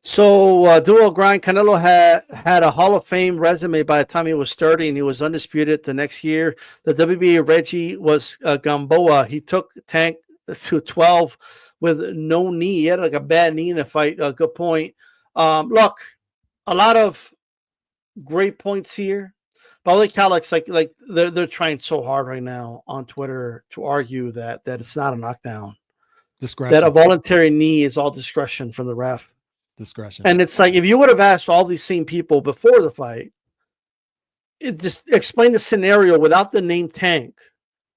So dual grind, Canelo had a Hall of Fame resume by the time he was 30, and he was undisputed the next year. The WBA Reggie was Gamboa. He took Tank to 12 with no knee. He had like a bad knee in the fight. Good point. Look, a lot of great points here. But holy cow, like they're trying so hard right now on Twitter to argue that it's not a knockdown. Discretion. That a voluntary knee is all discretion from the ref. Discretion. And it's like, if you would have asked all these same people before the fight, it just explain the scenario without the name Tank,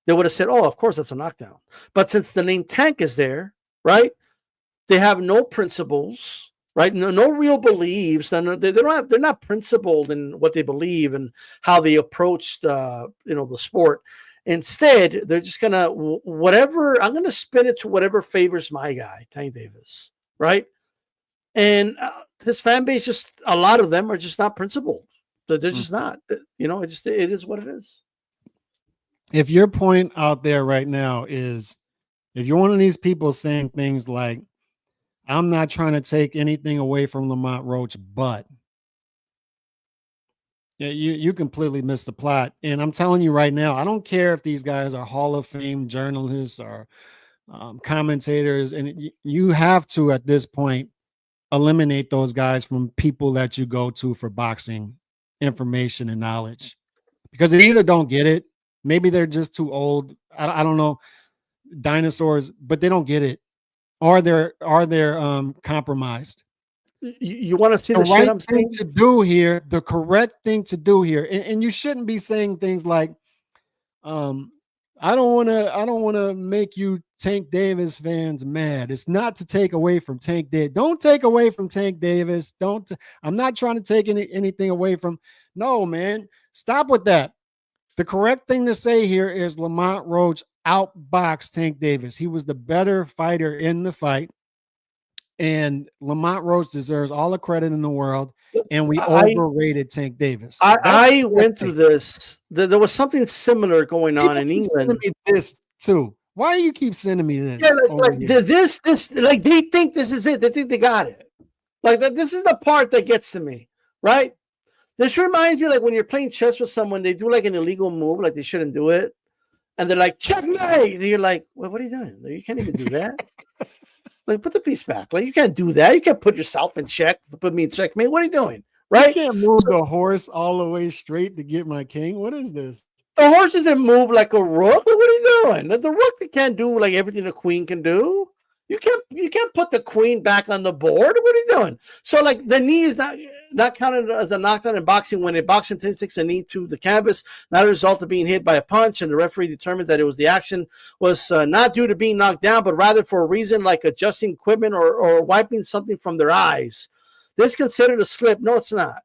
they would have said, oh, of course that's a knockdown. But since the name Tank is there, right, they have no principles, right? No real beliefs. And they're not principled in what they believe and how they approach the sport. Instead, they're just gonna I'm gonna spin it to whatever favors my guy, Tank Davis, right? And his fan base, just a lot of them are just not principled. They're just not. It is what it is. If your point out there right now is, if you're one of these people saying things like, I'm not trying to take anything away from Lamont Roach, but you completely missed the plot. And I'm telling you right now, I don't care if these guys are Hall of Fame journalists or commentators, and you have to, at this point, eliminate those guys from people that you go to for boxing information and knowledge, because they either don't get it, maybe they're just too old, I don't know, dinosaurs, but they don't get it, or they're compromised. You want to see the right shit I'm saying? to do here, the correct thing to do here, and you shouldn't be saying things like, I don't want to make you Tank Davis fans mad. It's not to take away from Tank Davis. Don't take away from Tank Davis. I'm not trying to take anything away from. No, man, stop with that. The correct thing to say here is Lamont Roach outboxed Tank Davis. He was the better fighter in the fight, and Lamont Roach deserves all the credit in the world. And we overrated Tank Davis. I went through this. There was something similar going on in England. This too. Why do you keep sending me this? Yeah, this, like they think this is it. They think they got it. Like this is the part that gets to me, right? This reminds you, like when you're playing chess with someone, they do like an illegal move, like they shouldn't do it, and they're like checkmate, and you're like, well, what are you doing? Like, you can't even do that. Like, put the piece back. Like, you can't do that. You can't put yourself in check. Put me in checkmate. What are you doing? Right? You can't move the horse all the way straight to get my king. What is this? The horse doesn't move like a rook. What are you doing? The rook can't do like everything the queen can do. You can't put the queen back on the board. What are you doing? So like the knee is not counted as a knockdown in boxing when a boxer takes a knee to the canvas, not a result of being hit by a punch, and the referee determined that it was the action was not due to being knocked down, but rather for a reason like adjusting equipment or wiping something from their eyes. This is considered a slip. No, it's not.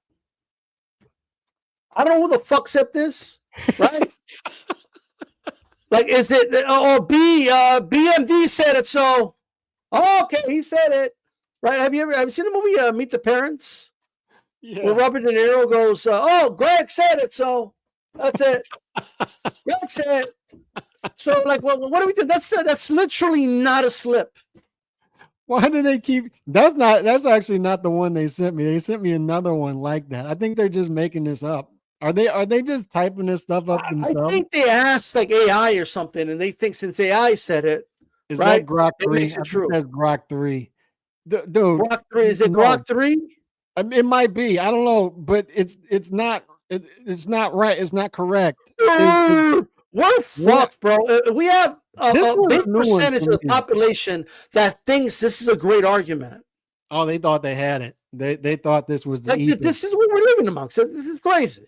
I don't know who the fuck said this, right? Like, is it? Oh, BMD said it. So, oh, okay, he said it, right? Have you seen the movie Meet the Parents? Yeah. Where Robert De Niro goes, "Oh, Greg said it, so that's it." Greg said it. So, like, well, what do we do? That's literally not a slip. Why do they keep? That's actually not the one they sent me. They sent me another one like that. I think they're just making this up. Are they just typing this stuff up themselves? I think they asked like AI or something, and they think since AI said it, is right? That Grok 3? It true. That's Grok 3. Dude, Grok 3. Is it Grok 3? It might be. I don't know, but it's not right. It's not correct. We're fucked, bro. We have a big percentage of the population that thinks this is a great argument. Oh, they thought they had it. They thought this was the like, this is what we're living amongst. This is crazy.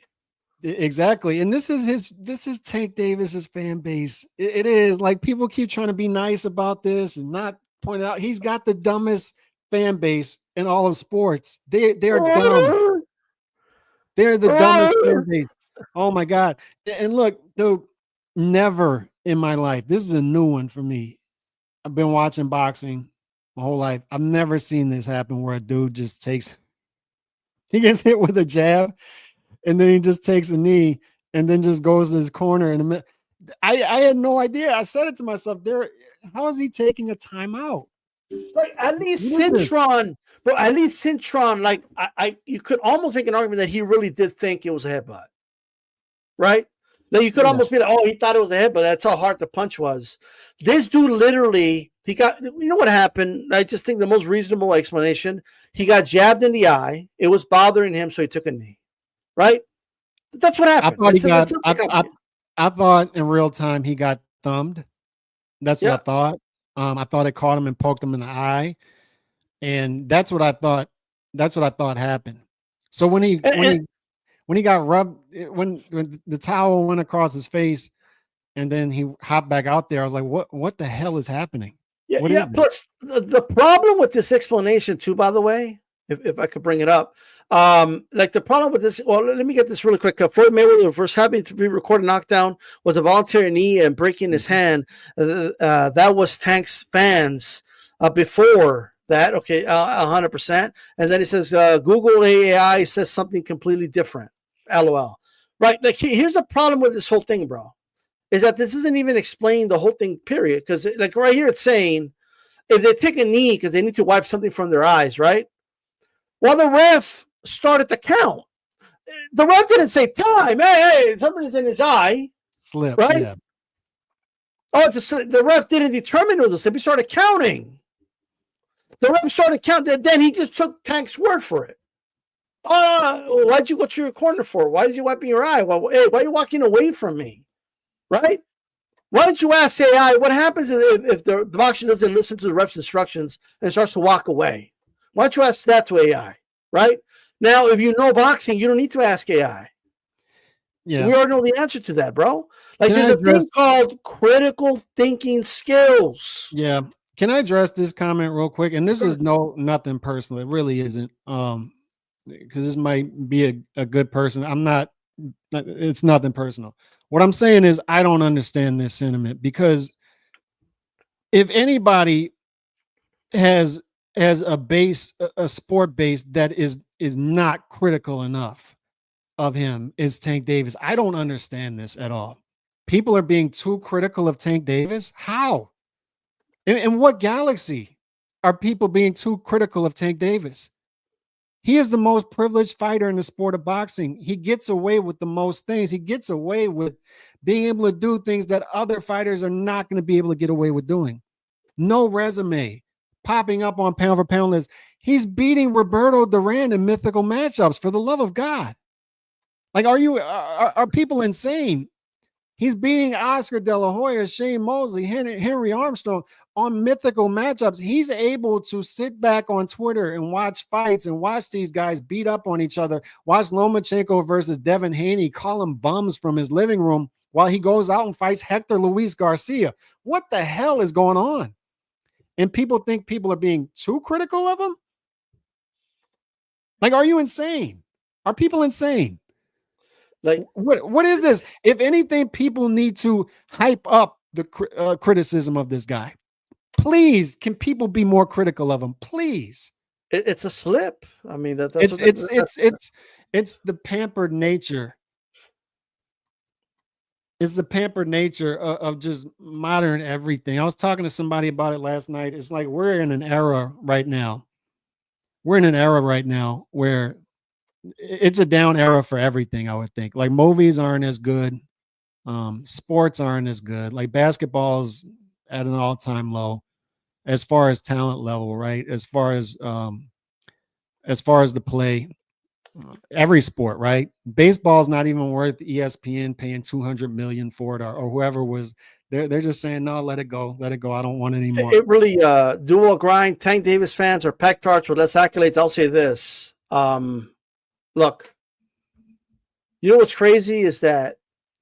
Exactly. And this is Tank Davis's fan base. It is like people keep trying to be nice about this and not point out he's got the dumbest fan base in all of sports. They're dumb. They're the dumbest fan base. Oh my God. And look, dude, never in my life. This is a new one for me. I've been watching boxing my whole life. I've never seen this happen where a dude just he gets hit with a jab and then he just takes a knee and then just goes to his corner. And I had no idea. I said it to myself, how is he taking a timeout? Like at least What is this? Cintron, but at least Cintron, like you could almost make an argument that he really did think it was a headbutt, right? Like you could almost be like, oh, he thought it was a headbutt. That's how hard the punch was. This dude literally, he got, you know what happened? I just think the most reasonable explanation, he got jabbed in the eye. It was bothering him, so he took a knee, right? That's what happened. I thought in real time he got thumbed. That's what I thought. I thought it caught him and poked him in the eye, and that's what I thought. That's what I thought happened. So when he got rubbed, when the towel went across his face, and then he hopped back out there, I was like, "What the hell is happening?" Yeah. Plus, the problem with this explanation, too, by the way, if I could bring it up, like the problem with this. Well, let me get this really quick. Floyd Mayweather first having to be recorded knockdown was a voluntary knee and breaking his hand. That was Tank's fans before that. Okay, 100%. And then he says Google AI says something completely different. LOL. Right. Like here's the problem with this whole thing, bro. Is that this isn't even explaining the whole thing, period. Because like right here, it's saying if they take a knee because they need to wipe something from their eyes, right? Well, the ref started the count. The ref didn't say time. Hey, something's in his eye. Slip, right? Yeah. Oh, the ref didn't determine it was a slip. He started counting. The ref started counting. Then he just took Tank's word for it. Why'd you go to your corner for? Why is he wiping your eye? Well, hey, why are you walking away from me? Right? Why don't you ask AI what happens if the boxer doesn't listen to the ref's instructions and starts to walk away? Why don't you ask that to AI? Right? Now, if you know boxing, you don't need to ask AI. Yeah. We already know the answer to that, bro. Like there's a thing called critical thinking skills. Yeah. Can I address this comment real quick? And this is nothing personal. It really isn't. Because this might be a good person. It's nothing personal. What I'm saying is I don't understand this sentiment, because if anybody has a sport base that is not critical enough of him, is Tank Davis. I don't understand this at all. People are being too critical of Tank Davis. How? In what galaxy are people being too critical of Tank Davis? He is the most privileged fighter in the sport of boxing. He gets away with the most things. He gets away with being able to do things that other fighters are not going to be able to get away with doing. No resume, popping up on pound for pound list. He's beating Roberto Duran in mythical matchups, for the love of God. Like, are people insane? He's beating Oscar De La Hoya, Shane Mosley, Henry Armstrong on mythical matchups. He's able to sit back on Twitter and watch fights and watch these guys beat up on each other. Watch Lomachenko versus Devin Haney, call him bums from his living room while he goes out and fights Hector Luis Garcia. What the hell is going on? And people think people are being too critical of him? Like, are you insane? Are people insane? Like, what is this? If anything, people need to hype up the criticism of this guy. Please, can people be more critical of him? Please. It's a slip. I mean, it's the pampered nature. It's the pampered nature of just modern everything. I was talking to somebody about it last night. It's like we're in an era right now. We're in an era right now where it's a down era for everything, I would think. Like, movies aren't as good. Sports aren't as good. Like, basketball's at an all-time low as far as talent level, right? As far as the play, every sport, right? Baseball's not even worth ESPN paying $200 million for it, or whoever was. They're just saying, no, let it go. Let it go. I don't want any more. It really dual grind. Tank Davis fans are pectards with less accolades. I'll say this. Look, you know what's crazy is that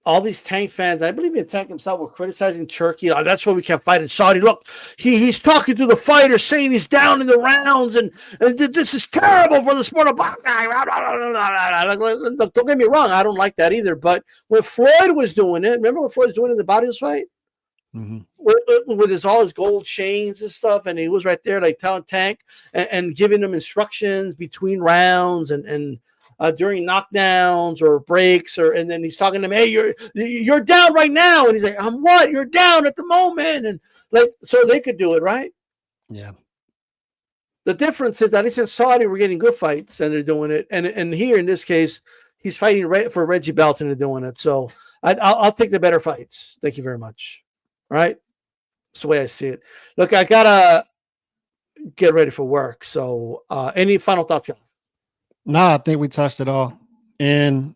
all these Tank fans, I believe even Tank himself, were criticizing Turkey. Oh, that's why we can't fight in Saudi. Look, he's talking to the fighter, saying he's down in the rounds, and this is terrible for the sport of boxing. Look, don't get me wrong, I don't like that either. But when Floyd was doing it, remember when Floyd was doing it in the Barrios fight? Mm-hmm. With all his gold chains and stuff, and he was right there like telling Tank and giving him instructions between rounds and during knockdowns or breaks, and then he's talking to him, hey, you're down right now, and he's like, I'm what? You're down at the moment, and like so they could do it, right? Yeah. The difference is that it's in Saudi we're getting good fights and they're doing it, and here in this case he's fighting for Reggie Belt and they're doing it. So I'll take the better fights. Thank you very much. All right, that's the way I see it. Look, I gotta get ready for work. So any final thoughts, John? No, I think we touched it all, and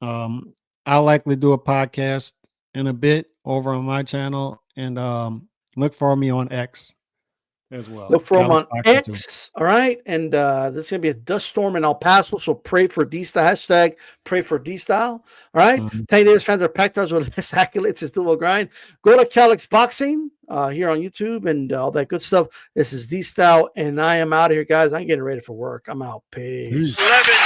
I'll likely do a podcast in a bit over on my channel, and look for me on X as well. Look for him on Boxing too. X. All right. And there's going to be a dust storm in El Paso. So pray for D-Style. Hashtag pray for D-Style. All right. Mhm. 10 days fans are packed out with less accolades. It's dual grind. Go to Calix Boxing here on YouTube and all that good stuff. This is D-Style. And I am out of here, guys. I'm getting ready for work. I'm out. Peace. 11